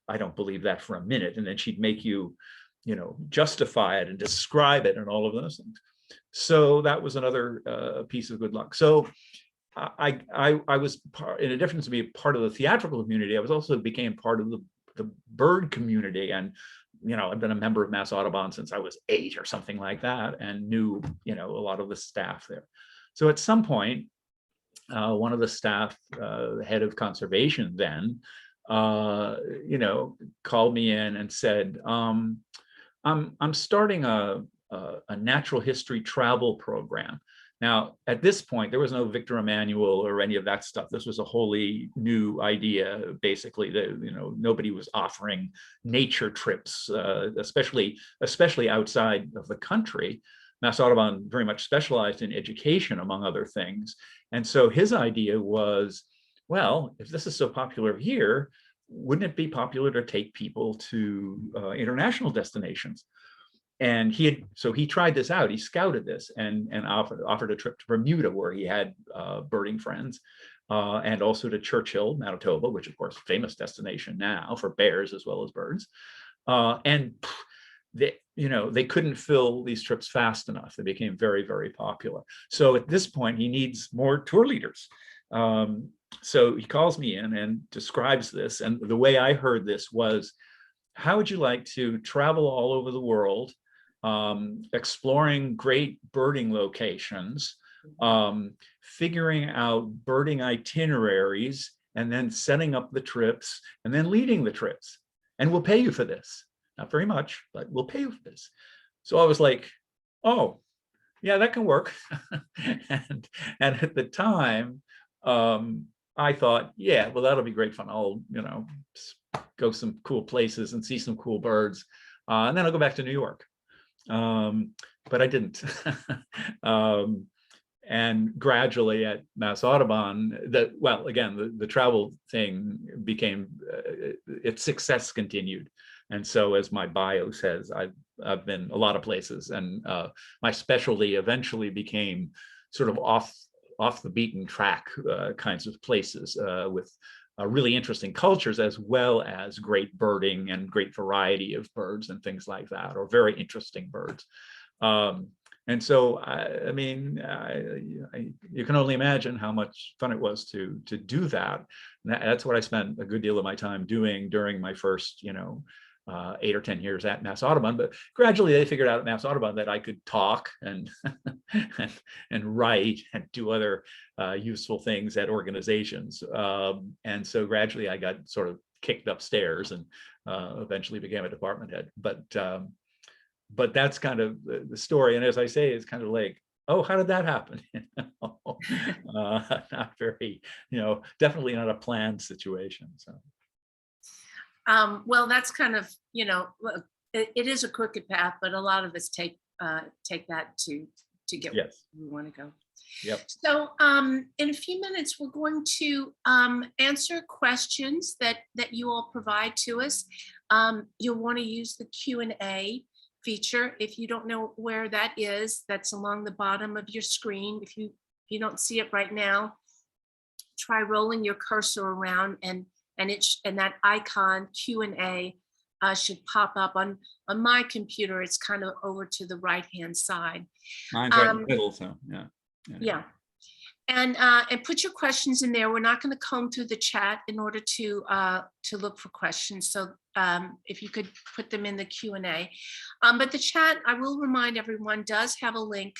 I don't believe that for a minute. And then she'd make you, justify it and describe it and all of those things. So that was another piece of good luck. So I was in addition to be part of the theatrical community, I was also became part of the bird community. And, I've been a member of Mass Audubon since I was 8 or something like that, and knew, a lot of the staff there. So at some point, one of the staff, head of conservation then, called me in and said, I'm starting a natural history travel program. Now, at this point, there was no Victor Emmanuel or any of that stuff. This was a wholly new idea. Basically, nobody was offering nature trips, especially outside of the country. Mass Audubon very much specialized in education, among other things. And so his idea was, well, if this is so popular here, wouldn't it be popular to take people to international destinations? And so he tried this out. He scouted this and offered a trip to Bermuda, where he had birding friends, and also to Churchill, Manitoba, which of course famous destination now for bears as well as birds. And they couldn't fill these trips fast enough. They became very, very popular. So at this point, he needs more tour leaders. So he calls me in and describes this. And the way I heard this was, how would you like to travel all over the world, exploring great birding locations, figuring out birding itineraries, and then setting up the trips, and then leading the trips? And we'll pay you for this. Not very much, but we'll pay you for this. So I was like, oh, yeah, that can work. and at the time, I thought, yeah, well, that'll be great fun. I'll, go some cool places and see some cool birds. And then I'll go back to New York. But I didn't. And gradually at Mass Audubon, the travel thing became, its success continued. And so, as my bio says, I've been a lot of places, and my specialty eventually became sort of off the beaten track kinds of places with really interesting cultures, as well as great birding and great variety of birds and things like that, or very interesting birds. And so, you can only imagine how much fun it was to do that. And that's what I spent a good deal of my time doing during my first, 8 or 10 years at Mass Audubon. But gradually they figured out at Mass Audubon that I could talk and and write and do other useful things at organizations. And so gradually I got sort of kicked upstairs and eventually became a department head. But that's kind of the story. And as I say, it's kind of like, oh, how did that happen? Not very, definitely not a planned situation. So. Well, that's kind of, it is a crooked path, but a lot of us take that to get where we want to go. Yep. So in a few minutes, we're going to answer questions that you all provide to us. You'll want to use the Q&A feature. If you don't know where that is, that's along the bottom of your screen. If you don't see it right now, try rolling your cursor around and that icon Q&A should pop up on my computer. It's kind of over to the right hand side. Mine's right in the middle, so yeah. Yeah. And put your questions in there. We're not going to comb through the chat in order to look for questions. So if you could put them in the Q&A. But the chat, I will remind everyone, does have a link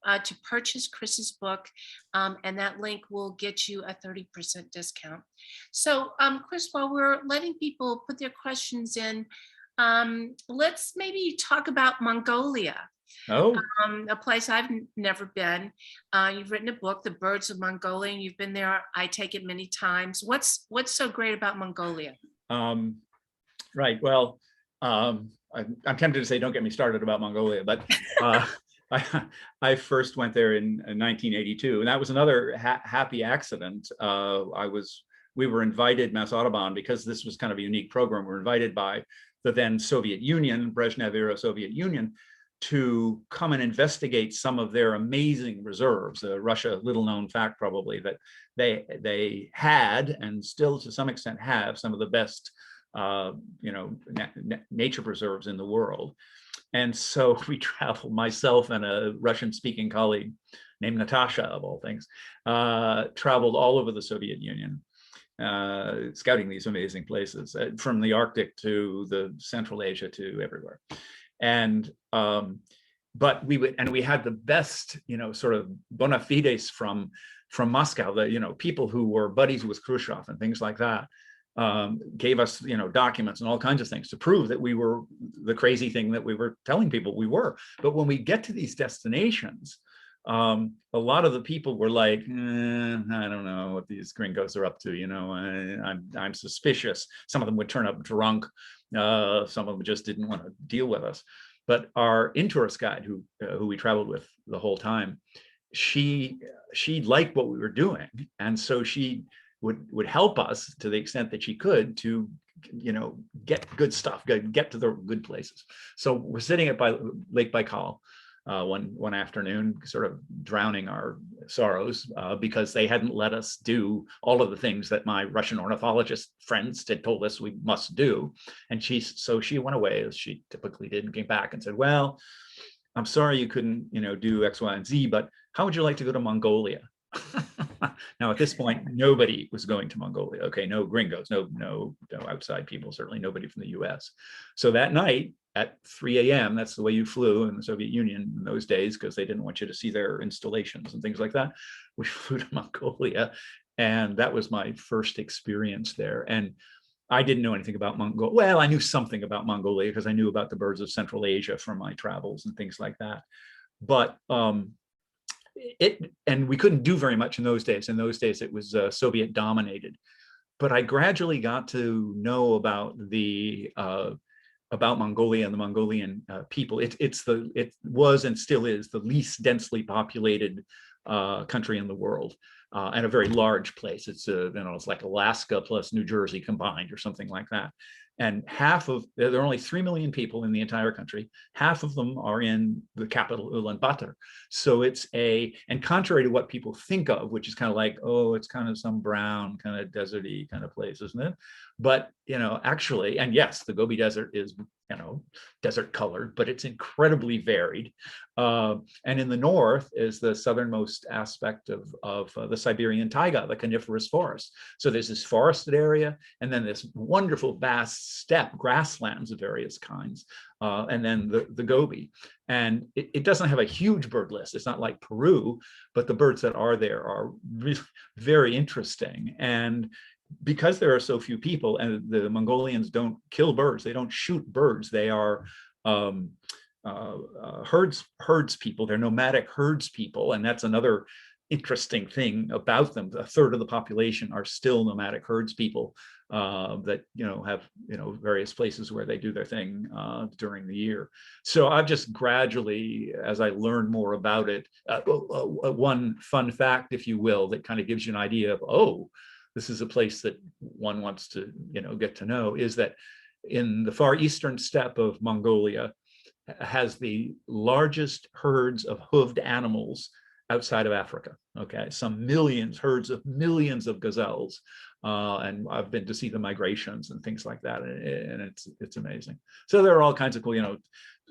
to purchase Chris's book. And that link will get you a 30% discount. So Chris, while we're letting people put their questions in, let's maybe talk about Mongolia. Oh, A place I've never been. You've written a book, The Birds of Mongolia, and you've been there, I take it, many times. What's so great about Mongolia? Right. Well, I'm tempted to say, don't get me started about Mongolia, but I first went there in 1982, and that was another happy accident. We were invited, Mass Audubon, because this was kind of a unique program. We were invited by the then Soviet Union, Brezhnev era Soviet Union, to come and investigate some of their amazing reserves. Russia, little known fact probably, that they had and still to some extent have some of the best nature preserves in the world. And so we traveled, myself and a Russian speaking colleague named Natasha, of all things, traveled all over the Soviet Union, scouting these amazing places, from the Arctic to the Central Asia to everywhere. And but we had the best, sort of bona fides from from Moscow, people who were buddies with Khrushchev and things like that, gave us, documents and all kinds of things to prove that we were the crazy thing that we were telling people we were. But when we get to these destinations, a lot of the people were like, I don't know what these gringos are up to. I'm suspicious. Some of them would turn up drunk. Some of them just didn't want to deal with us. But our in-tourist guide, who we traveled with the whole time, she liked what we were doing, and so she would help us to the extent that she could to, get good stuff, get to the good places. So we're sitting at Lake Baikal one afternoon, sort of drowning our sorrows because they hadn't let us do all of the things that my Russian ornithologist friends had told us we must do. And so she went away, as she typically did, and came back and said, well, I'm sorry you couldn't, do X, Y, and Z, but how would you like to go to Mongolia? Now, at this point, nobody was going to Mongolia. Okay, no gringos, no outside people, certainly nobody from the US. So that night at 3 a.m., that's the way you flew in the Soviet Union in those days, because they didn't want you to see their installations and things like that. We flew to Mongolia, and that was my first experience there. And I didn't know anything about Mongolia. Well, I knew something about Mongolia because I knew about the birds of Central Asia from my travels and things like that. But and we couldn't do very much in those days. In those days, it was Soviet dominated. But I gradually got to know about about Mongolia and the Mongolian people. It was and still is the least densely populated country in the world, and a very large place. It's it's like Alaska plus New Jersey combined or something like that. And there are only 3 million people in the entire country. Half of them are in the capital, Ulaanbaatar. So and contrary to what people think of, which is kind of like, oh, it's kind of some brown, kind of deserty kind of place, isn't it? But, actually, and yes, the Gobi Desert is, desert colored, but it's incredibly varied. And in the north is the southernmost aspect of the Siberian taiga, the coniferous forest. So there's this forested area, and then this wonderful vast steppe, grasslands of various kinds, and then the Gobi. And it doesn't have a huge bird list. It's not like Peru, but the birds that are there are really very interesting. And because there are so few people, and the Mongolians don't kill birds, they don't shoot birds, they are herds people. They're nomadic herds people, and that's another interesting thing about them. A third of the population are still nomadic herds people that have various places where they do their thing during the year. So I've just gradually, as I learned more about it, one fun fact, if you will, that kind of gives you an idea of, oh, this is a place that one wants to get to know, is that in the far eastern steppe of Mongolia has the largest herds of hoofed animals outside of Africa. Okay, some herds of millions of gazelles, and I've been to see the migrations and things like that, and it's amazing. So there are all kinds of cool,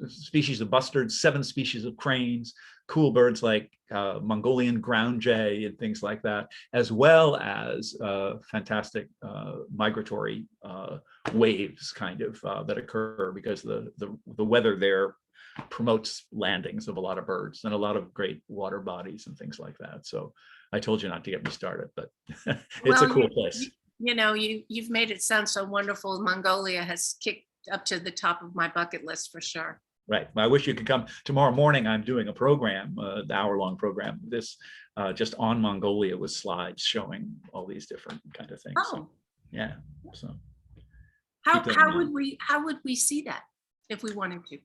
species of bustards, 7 species of cranes, cool birds like Mongolian ground jay and things like that, as well as fantastic migratory waves kind of that occur because the weather there promotes landings of a lot of birds and a lot of great water bodies and things like that. So I told you not to get me started, but it's a cool place. You've made it sound so wonderful. Mongolia has kicked up to the top of my bucket list for sure. Right. I wish you could come tomorrow morning. I'm doing a program, the hour-long program, just on Mongolia with slides showing all these different kind of things. Oh, so, yeah. So how would we see that if we wanted to?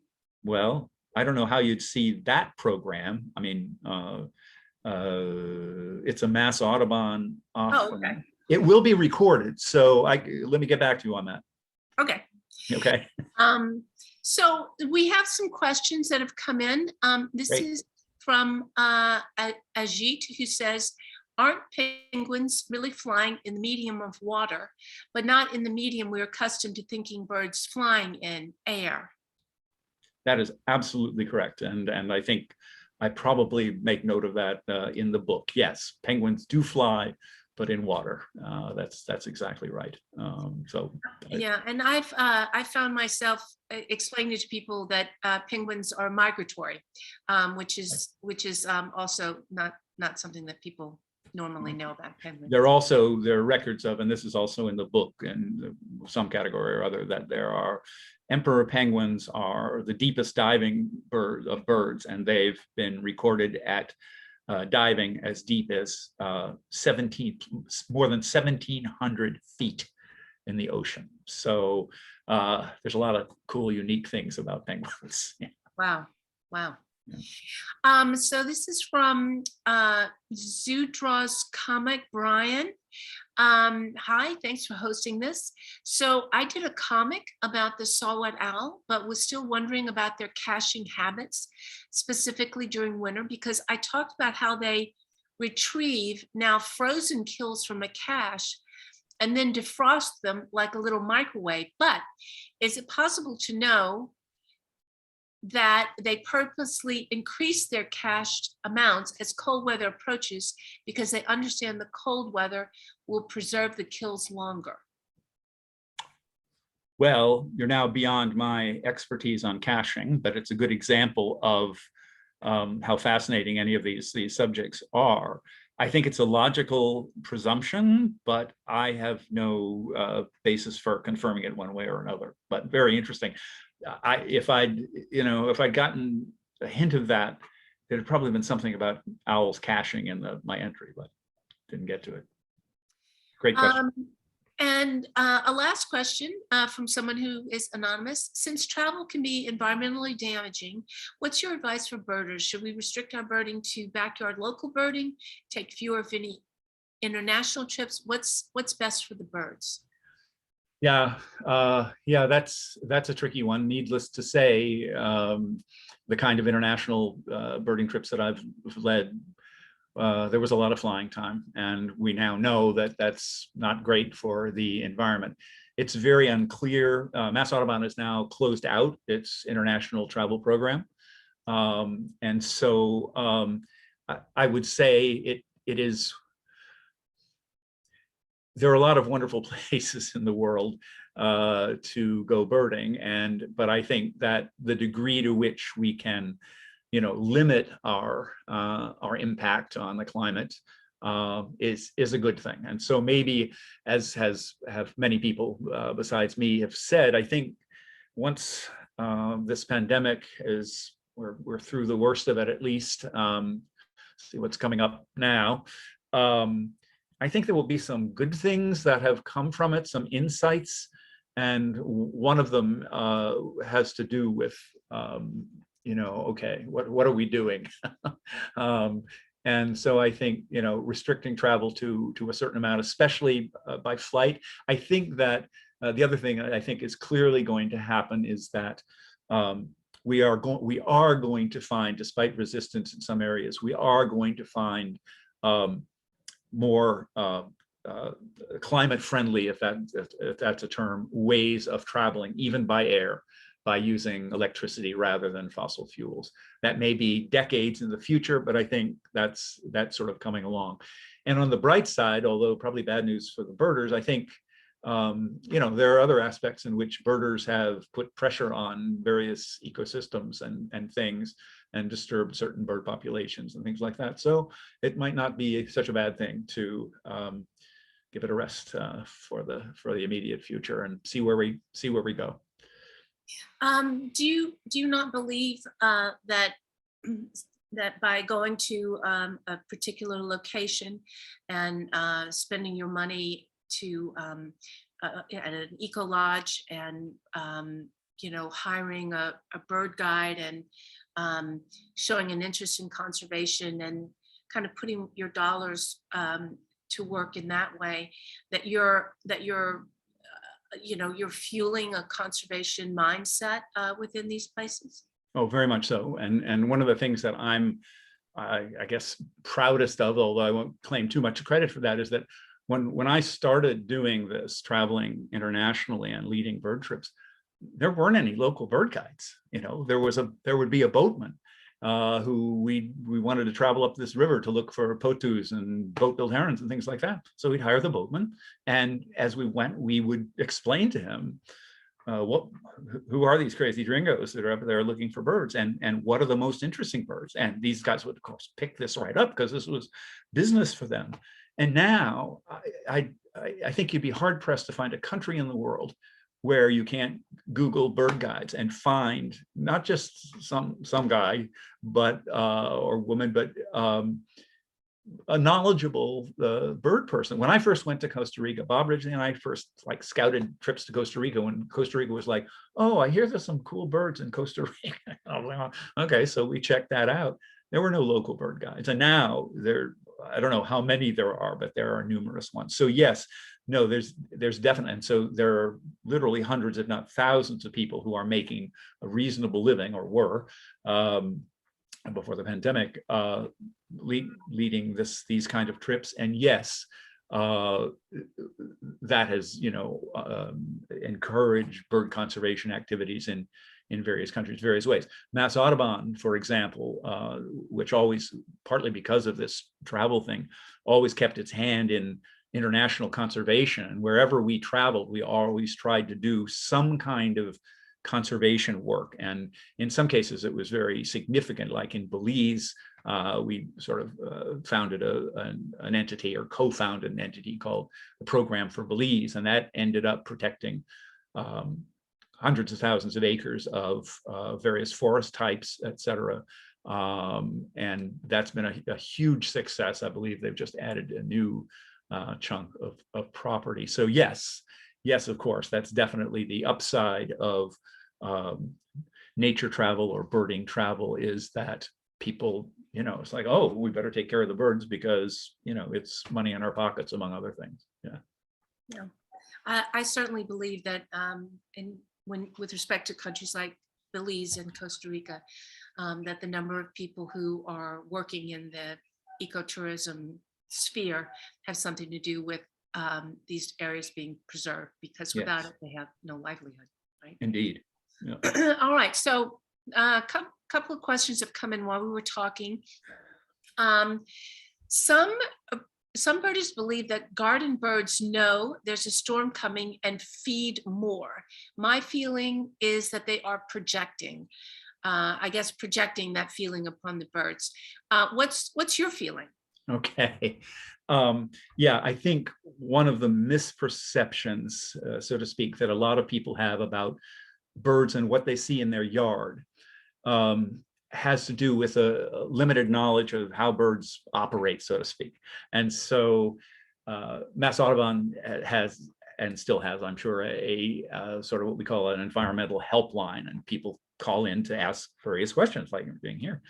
Well, I don't know how you'd see that program. I mean, it's a Mass Audubon offering. Oh, okay. It will be recorded. So let me get back to you on that. Okay. Okay. So we have some questions that have come in. This Great. is from Ajit, who says, aren't penguins really flying in the medium of water, but not in the medium we're accustomed to thinking birds flying in, air? That is absolutely correct. And I think I probably make note of that in the book. Yes, penguins do fly, but in water. That's exactly right. Yeah, and I found myself explaining to people that penguins are migratory, which is also not something that people normally know about penguins. There are records of, and this is also in the book in some category or other, that there are emperor penguins are the deepest diving bird of birds, and they've been recorded at diving as deep as more than 1,700 feet in the ocean. So there's a lot of cool, unique things about penguins. Wow. Wow. Yeah. So this is from Zudraw's comic, Brian. Hi, thanks for hosting this. So I did a comic about the saw-whet owl, but was still wondering about their caching habits, specifically during winter, because I talked about how they retrieve now frozen kills from a cache and then defrost them like a little microwave. But is it possible to know that they purposely increase their cached amounts as cold weather approaches because they understand the cold weather will preserve the kills longer? Well, you're now beyond my expertise on caching, but it's a good example of how fascinating any of these subjects are. I think it's a logical presumption, but I have no basis for confirming it one way or another, but very interesting. If I'd gotten a hint of that, it had probably been something about owls caching in my entry, but didn't get to it. Great question. And a last question from someone who is anonymous. Since travel can be environmentally damaging, what's your advice for birders? Should we restrict our birding to backyard local birding, take fewer if any international trips? What's best for the birds? Yeah, that's a tricky one. Needless to say, the kind of international birding trips that I've led, there was a lot of flying time, and we now know that that's not great for the environment. It's very unclear. Mass Audubon has now closed out its international travel program, and so I would say it is. There are a lot of wonderful places in the world to go birding, but I think that the degree to which we can, limit our impact on the climate is a good thing. And so maybe, as have many people besides me have said, I think once this pandemic we're through the worst of it, at least. See what's coming up now. I think there will be some good things that have come from it, some insights, and one of them has to do with, okay, what are we doing? And so I think, restricting travel to a certain amount, especially by flight. I think that the other thing I think is clearly going to happen is that we are going to find, despite resistance in some areas, we are going to find more climate friendly, if that's a term, ways of traveling, even by air, by using electricity rather than fossil fuels. That may be decades in the future, but I think that's sort of coming along. And on the bright side, although probably bad news for the birders, I think there are other aspects in which birders have put pressure on various ecosystems and things, and disturbed certain bird populations and things like that. So it might not be such a bad thing to give it a rest for the immediate future and see where we go. Do you not believe that by going to a particular location and spending your money to at an eco lodge and hiring a bird guide and showing an interest in conservation and kind of putting your dollars to work in that way, that you're fueling a conservation mindset within these places? Oh, very much so. And one of the things that I guess proudest of, although I won't claim too much credit for that, is that when I started doing this, traveling internationally and leading bird trips, there weren't any local bird guides. There would be a boatman who we wanted to travel up this river to look for potus and boat-billed herons and things like that. So we'd hire the boatman, and as we went, we would explain to him who are these crazy gringos that are up there looking for birds, and what are the most interesting birds? And these guys would, of course, pick this right up because this was business for them. And now I think you'd be hard pressed to find a country in the world where you can't Google bird guides and find not just some guy, but or woman, but a knowledgeable bird person. When I first went to Costa Rica, Bob Ridgely and I first like scouted trips to Costa Rica when Costa Rica was like, oh, I hear there's some cool birds in Costa Rica. I was like, oh, okay, so we checked that out. There were no local bird guides, and now I don't know how many there are, but there are numerous ones. So yes, no, there's definitely, and so there are literally hundreds, if not thousands, of people who are making a reasonable living, or were, before the pandemic, leading these kind of trips. And yes, that has, encouraged bird conservation activities in various countries, various ways. Mass Audubon, for example, which always, partly because of this travel thing, always kept its hand in international conservation. And wherever we traveled, we always tried to do some kind of conservation work. And in some cases, it was very significant, like in Belize, we sort of founded an entity, or co-founded an entity called the Program for Belize, and that ended up protecting hundreds of thousands of acres of various forest types, et cetera. And that's been a huge success. I believe they've just added a new chunk of property. So yes, of course, that's definitely the upside of nature travel or birding travel, is that people, it's like, oh, we better take care of the birds because, it's money in our pockets, among other things. Yeah. I certainly believe that with respect to countries like Belize and Costa Rica, that the number of people who are working in the ecotourism sphere have something to do with these areas being preserved, because without it, they have no livelihood, right? Indeed. Yeah. All right, so a couple of questions have come in while we were talking. Some birders believe that garden birds know there's a storm coming and feed more. My feeling is that they are projecting, projecting that feeling upon the birds. What's your feeling? Okay. Yeah, I think one of the misperceptions, so to speak, that a lot of people have about birds and what they see in their yard has to do with a limited knowledge of how birds operate, so to speak. And so Mass Audubon has, and still has, I'm sure, a sort of what we call an environmental helpline, and people call in to ask various questions, like being here.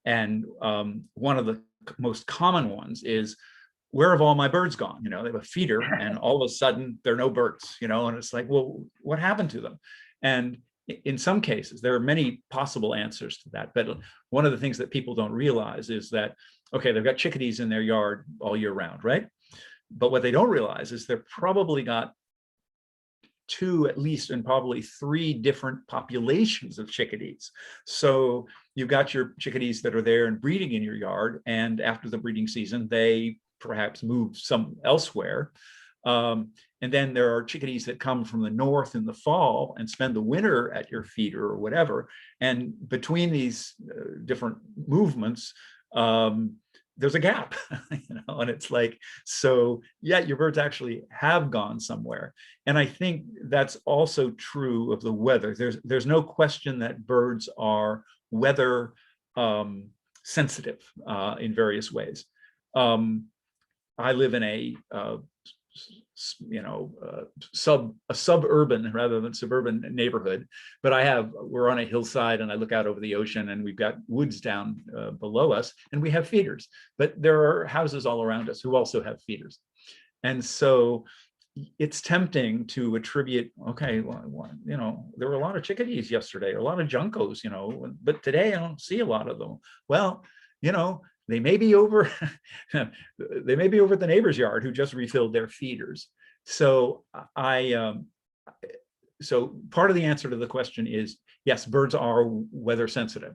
And one of the most common ones is, where have all my birds gone? They have a feeder, and all of a sudden there are no birds, and it's like, well, what happened to them? And in some cases, there are many possible answers to that. But one of the things that people don't realize is that, okay, they've got chickadees in their yard all year round, right? But what they don't realize is they've probably got 2 at least, and probably 3 different populations of chickadees. So you've got your chickadees that are there and breeding in your yard, and after the breeding season, they perhaps move some elsewhere. And then there are chickadees that come from the north in the fall and spend the winter at your feeder or whatever. And between these different movements, there's a gap, and it's like, so yeah, your birds actually have gone somewhere. And I think that's also true of the weather. There's no question that birds are weather sensitive in various ways. I live in a suburban rather than suburban neighborhood, but we're on a hillside, and I look out over the ocean, and we've got woods down below us, and we have feeders, but there are houses all around us who also have feeders. And so it's tempting to attribute, okay, well, there were a lot of chickadees yesterday, or a lot of juncos, but today I don't see a lot of them. Well, they may be over at the neighbor's yard who just refilled their feeders. So so part of the answer to the question is, yes, birds are weather sensitive,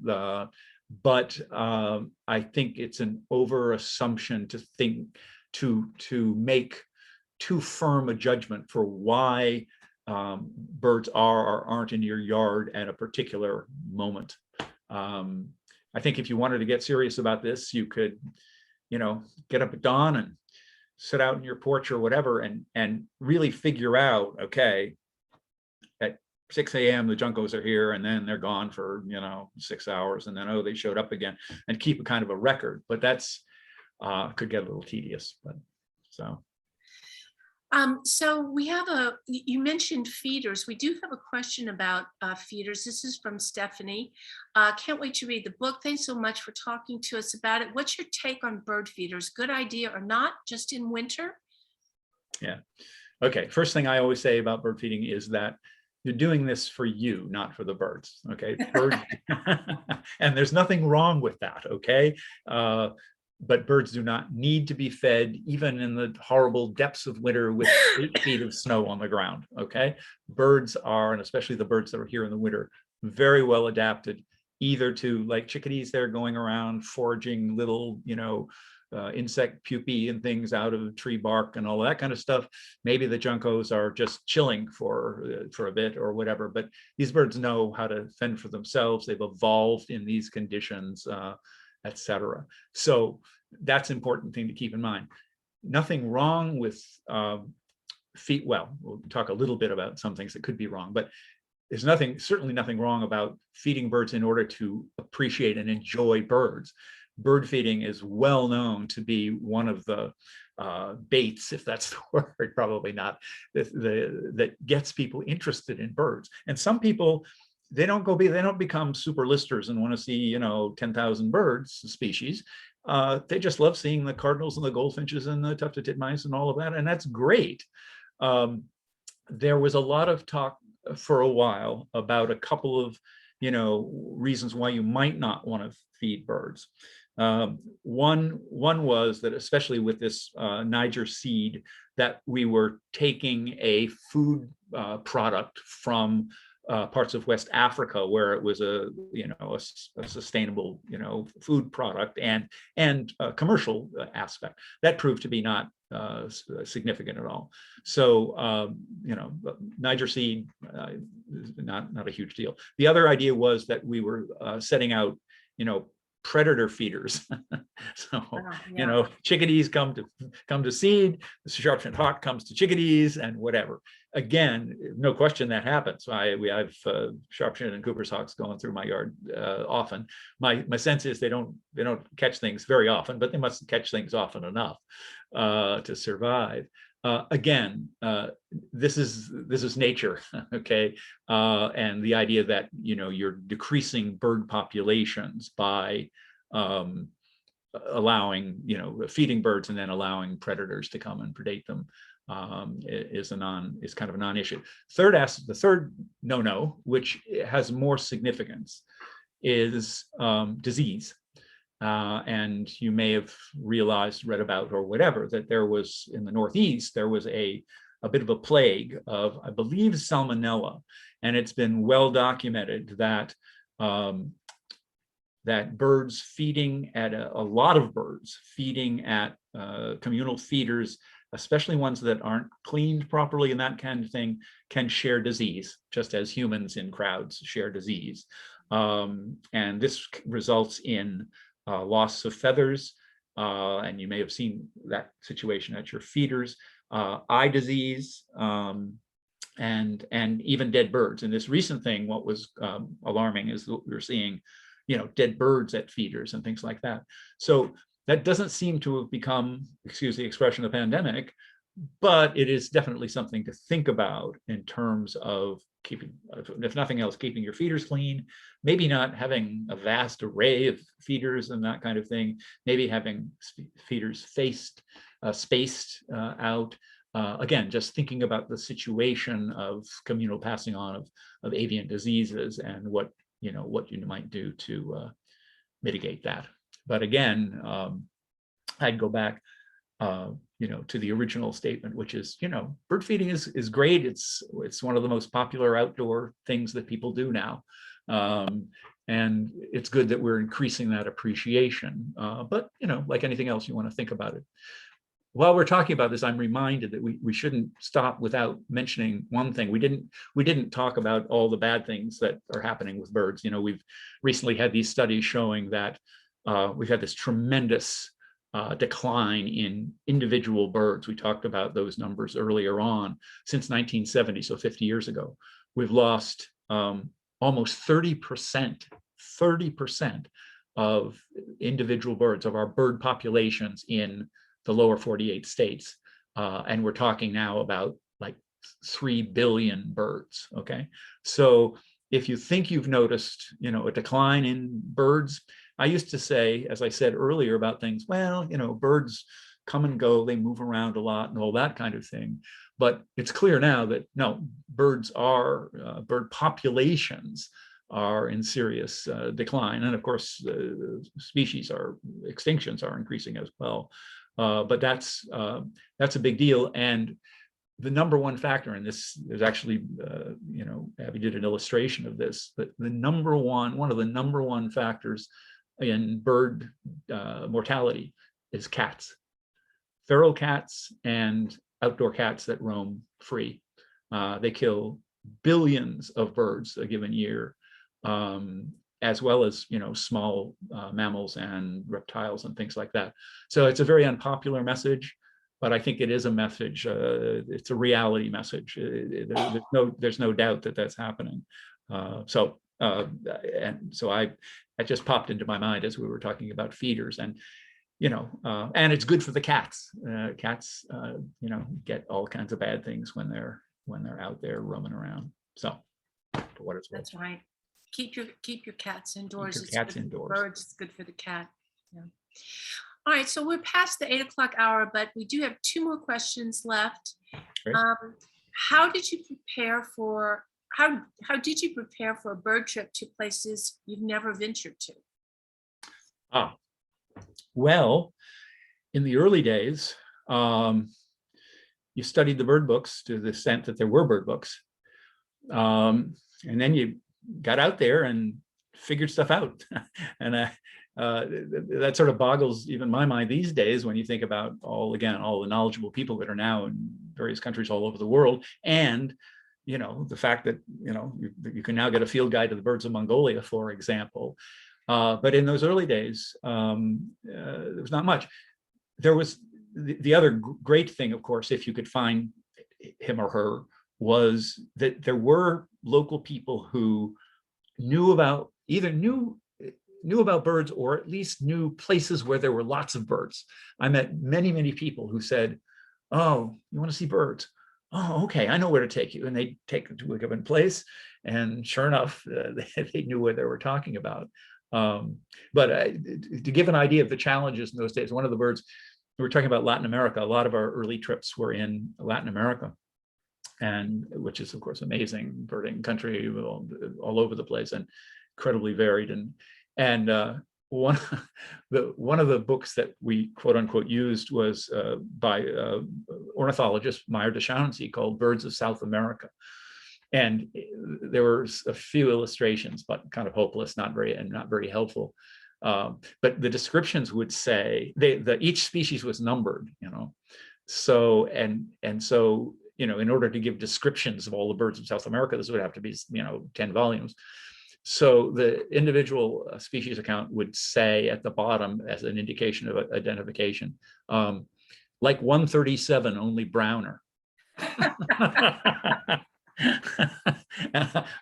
but I think it's an over assumption to make too firm a judgment for why birds are or aren't in your yard at a particular moment. I think if you wanted to get serious about this, you could, get up at dawn and sit out in your porch or whatever and really figure out, okay, at 6 a.m. the juncos are here and then they're gone for, 6 hours and then, oh, they showed up again, and keep a kind of a record. But that's could get a little tedious, but so. So we have you mentioned feeders. We do have a question about feeders. This is from Stephanie. Can't wait to read the book. Thanks so much for talking to us about it. What's your take on bird feeders? Good idea or not, just in winter? Yeah. Okay. First thing I always say about bird feeding is that you're doing this for you, not for the birds. Okay. And there's nothing wrong with that. Okay. But birds do not need to be fed even in the horrible depths of winter with 8 feet of snow on the ground. Okay. Birds are, and especially the birds that are here in the winter, very well adapted either to, like chickadees, they're going around foraging little, insect pupae and things out of tree bark and all that kind of stuff. Maybe the juncos are just chilling for a bit or whatever, but these birds know how to fend for themselves. They've evolved in these conditions, etc. So that's an important thing to keep in mind. Nothing wrong with feed. Well, we'll talk a little bit about some things that could be wrong, but there's certainly nothing wrong about feeding birds in order to appreciate and enjoy birds. Bird feeding is well known to be one of the baits, if that's the word, probably not, that gets people interested in birds. And some people, they don't become super listers and want to see 10,000 birds species. They just love seeing the cardinals and the goldfinches and the tufted titmice and all of that, and that's great. There was a lot of talk for a while about a couple of reasons why you might not want to feed birds. One was that, especially with this Niger seed, that we were taking a food product from parts of West Africa, where it was a sustainable food product and a commercial aspect that proved to be not significant at all. So Niger seed, not a huge deal. The other idea was that we were setting out predator feeders. So chickadees come to seed, the sharp-shinned hawk comes to chickadees, and whatever. Again, no question that happens. We have sharp-shinned and Cooper's hawks going through my yard often. My sense is they don't catch things very often, but they must catch things often enough to survive. Again, this is nature, okay, and the idea that you're decreasing bird populations by allowing feeding birds and then allowing predators to come and predate them is kind of a non-issue. The third no-no, which has more significance, is disease. And you may have read about, or whatever, that there was in the Northeast, there was a bit of a plague of, I believe, salmonella. And it's been well documented that that birds feeding at a lot of birds feeding at communal feeders, especially ones that aren't cleaned properly and that kind of thing, can share disease, just as humans in crowds share disease. And this results in loss of feathers, and you may have seen that situation at your feeders, eye disease, and even dead birds. And this recent thing, what was alarming, is that we're seeing, dead birds at feeders and things like that. So that doesn't seem to have become, excuse the expression, a pandemic, but it is definitely something to think about in terms of keeping, if nothing else, keeping your feeders clean, maybe not having a vast array of feeders and that kind of thing, maybe having feeders spaced out. Again, just thinking about the situation of communal passing on of avian diseases and what you might do to mitigate that. But again, I'd go back to the original statement, which is, bird feeding is great. It's one of the most popular outdoor things that people do now. And it's good that we're increasing that appreciation. But, like anything else, you want to think about it. while we're talking about this, I'm reminded that we shouldn't stop without mentioning one thing. We didn't talk about all the bad things that are happening with birds. You know, we've recently had these studies showing that we've had this tremendous decline in individual birds. We talked about those numbers earlier on. Since 1970, so 50 years ago, we've lost almost 30% of individual birds, of our bird populations in the lower 48 states. And we're talking now about like 3 billion birds, okay? So if you think you've noticed, you know, a decline in birds, I used to say, as I said earlier about things, well, you know, birds come and go, they move around a lot and all that kind of thing. But it's clear now that no, bird populations are in serious decline. And of course, extinctions are increasing as well. But that's a big deal. And the number one factor in this, there's actually, you know, Abby did an illustration of this, but one of the number one factors in bird mortality is cats, feral cats and outdoor cats that roam free. They kill billions of birds a given year, as well as, you know, small mammals and reptiles and things like that. So it's a very unpopular message, but I think it is a message. It's a reality message. There's no doubt that that's happening. And so that just popped into my mind as we were talking about feeders, and you know, and it's good for the cats. Cats, you know, get all kinds of bad things when they're out there roaming around. So, for what it's worth. That's right. Keep your cats indoors. Keep your cats indoors. Birds, it's good for the cat. Yeah. All right, so we're past the 8 o'clock hour, but we do have 2 more questions left. Great. How did you prepare for a bird trip to places you've never ventured to? Well, in the early days, you studied the bird books to the extent that there were bird books, and then you got out there and figured stuff out. And that sort of boggles even my mind these days when you think about all the knowledgeable people that are now in various countries all over the world, and you know, the fact that, you know, you can now get a field guide to the birds of Mongolia, for example. But in those early days, there was not much. There was the other great thing, of course, if you could find him or her, was that there were local people who knew about birds, or at least knew places where there were lots of birds. I met many people who said, "Oh, you want to see birds? Oh, okay, I know where to take you." And they take them to a given place, and sure enough, they knew what they were talking about. But to give an idea of the challenges in those days, one of the birds, we were talking about Latin America. A lot of our early trips were in Latin America, and which is of course amazing birding country, all over the place and incredibly varied. And one of the books that we quote unquote used was by ornithologist Meyer de Chauncey, called Birds of South America. And there were a few illustrations, but kind of hopeless, not very helpful. But the descriptions would say each species was numbered, you know. So so, you know, in order to give descriptions of all the birds of South America, this would have to be, you know, 10 volumes. So the individual species account would say at the bottom, as an indication of identification, like 137, only browner.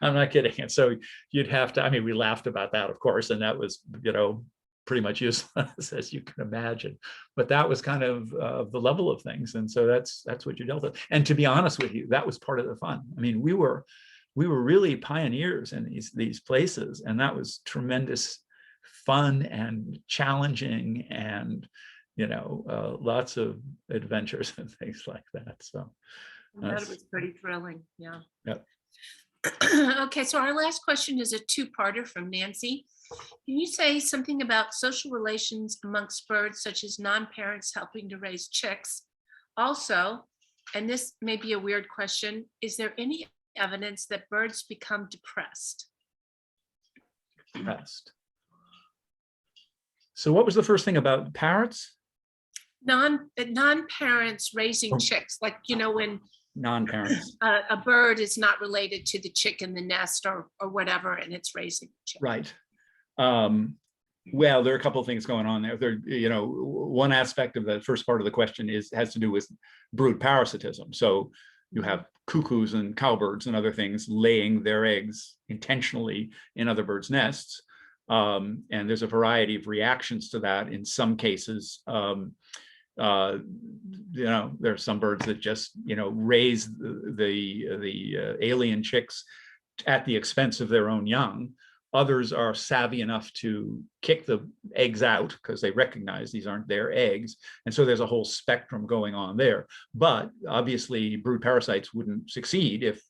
I'm not kidding. And so you'd have to, I mean, we laughed about that, of course, and that was, you know, pretty much useless, as you can imagine. But that was kind of the level of things. And so that's what you dealt with. And to be honest with you, that was part of the fun. I mean, we were really pioneers in these places, and that was tremendous fun and challenging, and, you know, lots of adventures and things like that. So that was pretty thrilling. Yeah. Yep. Okay, so our last question is a 2-parter from Nancy. Can you say something about social relations amongst birds, such as non-parents helping to raise chicks? Also, and this may be a weird question, is there any evidence that birds become depressed? Depressed. So what was the first thing about parrots? Non-parents raising Or- chicks, like, you know, when Non-parents. a bird is not related to the chick in the nest or whatever, and it's raising chicks. Right. Well, there are a couple of things going on there. You know, one aspect of the first part of the question has to do with brood parasitism. So you have cuckoos and cowbirds and other things laying their eggs intentionally in other birds' nests. And there's a variety of reactions to that. In some cases, you know, there are some birds that just, you know, raise the alien chicks at the expense of their own young. Others are savvy enough to kick the eggs out because they recognize these aren't their eggs. And so there's a whole spectrum going on there. But obviously, brood parasites wouldn't succeed if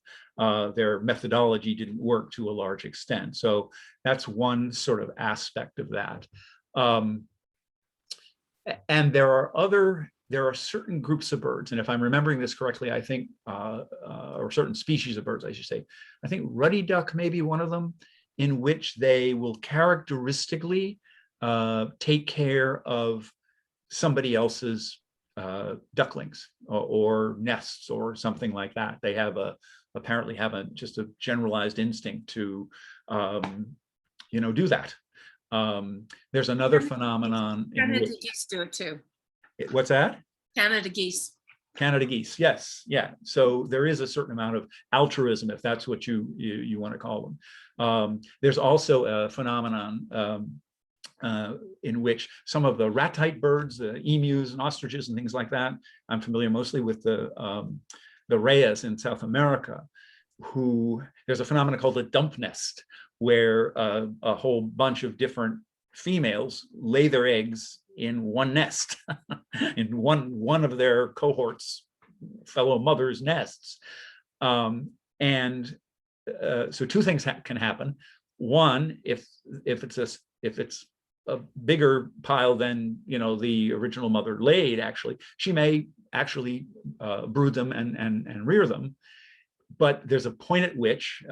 their methodology didn't work to a large extent. So that's one sort of aspect of that. And there are certain groups of birds, and if I'm remembering this correctly, I think, or certain species of birds, I should say, I think ruddy duck may be one of them, in which they will characteristically take care of somebody else's ducklings or nests or something like that. They have apparently have just a generalized instinct to, you know, do that. There's another phenomenon in Canada which, geese do it too. what's that? Canada geese. Canada geese, yes, yeah. So there is a certain amount of altruism, if that's what you want to call them. There's also a phenomenon in which some of the rat-type birds, the emus and ostriches and things like that, I'm familiar mostly with the rayas in South America, who there's a phenomenon called a dump nest, where a whole bunch of different females lay their eggs in one nest, in one of their cohorts, fellow mothers' nests. So two things can happen. One, if it's a bigger pile than, you know, the original mother laid, actually, she may actually brood them and rear them. But there's a point at which,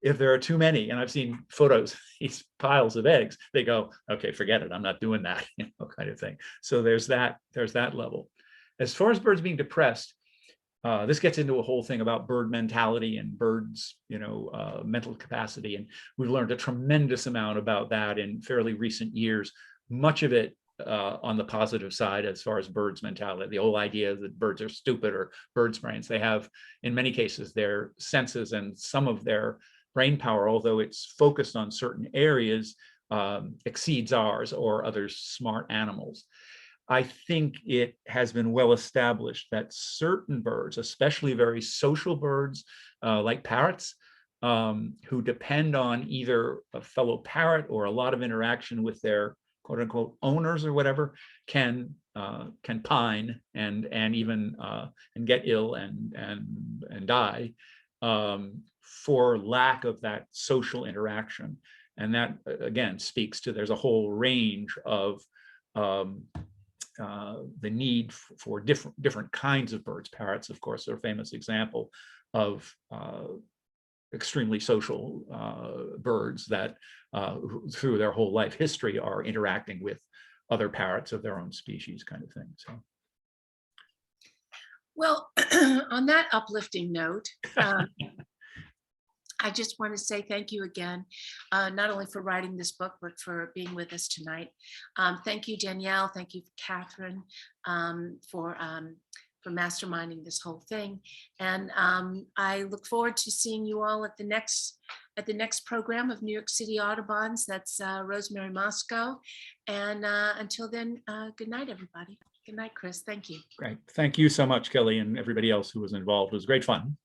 if there are too many, and I've seen photos, these piles of eggs, they go, okay, forget it, I'm not doing that, you know, kind of thing. So there's that level. As far as birds being depressed, this gets into a whole thing about bird mentality and birds, you know, mental capacity. And we've learned a tremendous amount about that in fairly recent years, much of it on the positive side as far as birds' mentality. The whole idea that birds are stupid or birds' brains. They have, in many cases, their senses and some of their brain power, although it's focused on certain areas, exceeds ours or other smart animals. I think it has been well established that certain birds, especially very social birds like parrots, who depend on either a fellow parrot or a lot of interaction with their quote unquote owners or whatever, can pine and even and get ill and die for lack of that social interaction. And that again speaks to, there's a whole range of the need for different kinds of birds. Parrots, of course, are a famous example of extremely social birds that through their whole life history are interacting with other parrots of their own species, kind of thing. So, well, on that uplifting note, I just want to say thank you again, not only for writing this book, but for being with us tonight. Thank you, Danielle. Thank you, Catherine, for masterminding this whole thing. And I look forward to seeing you all at the next program of New York City Audubons. That's Rosemary Moscow. And until then, good night, everybody. Good night, Chris. Thank you. great. Thank you so much, Kellye, and everybody else who was involved. It was great fun.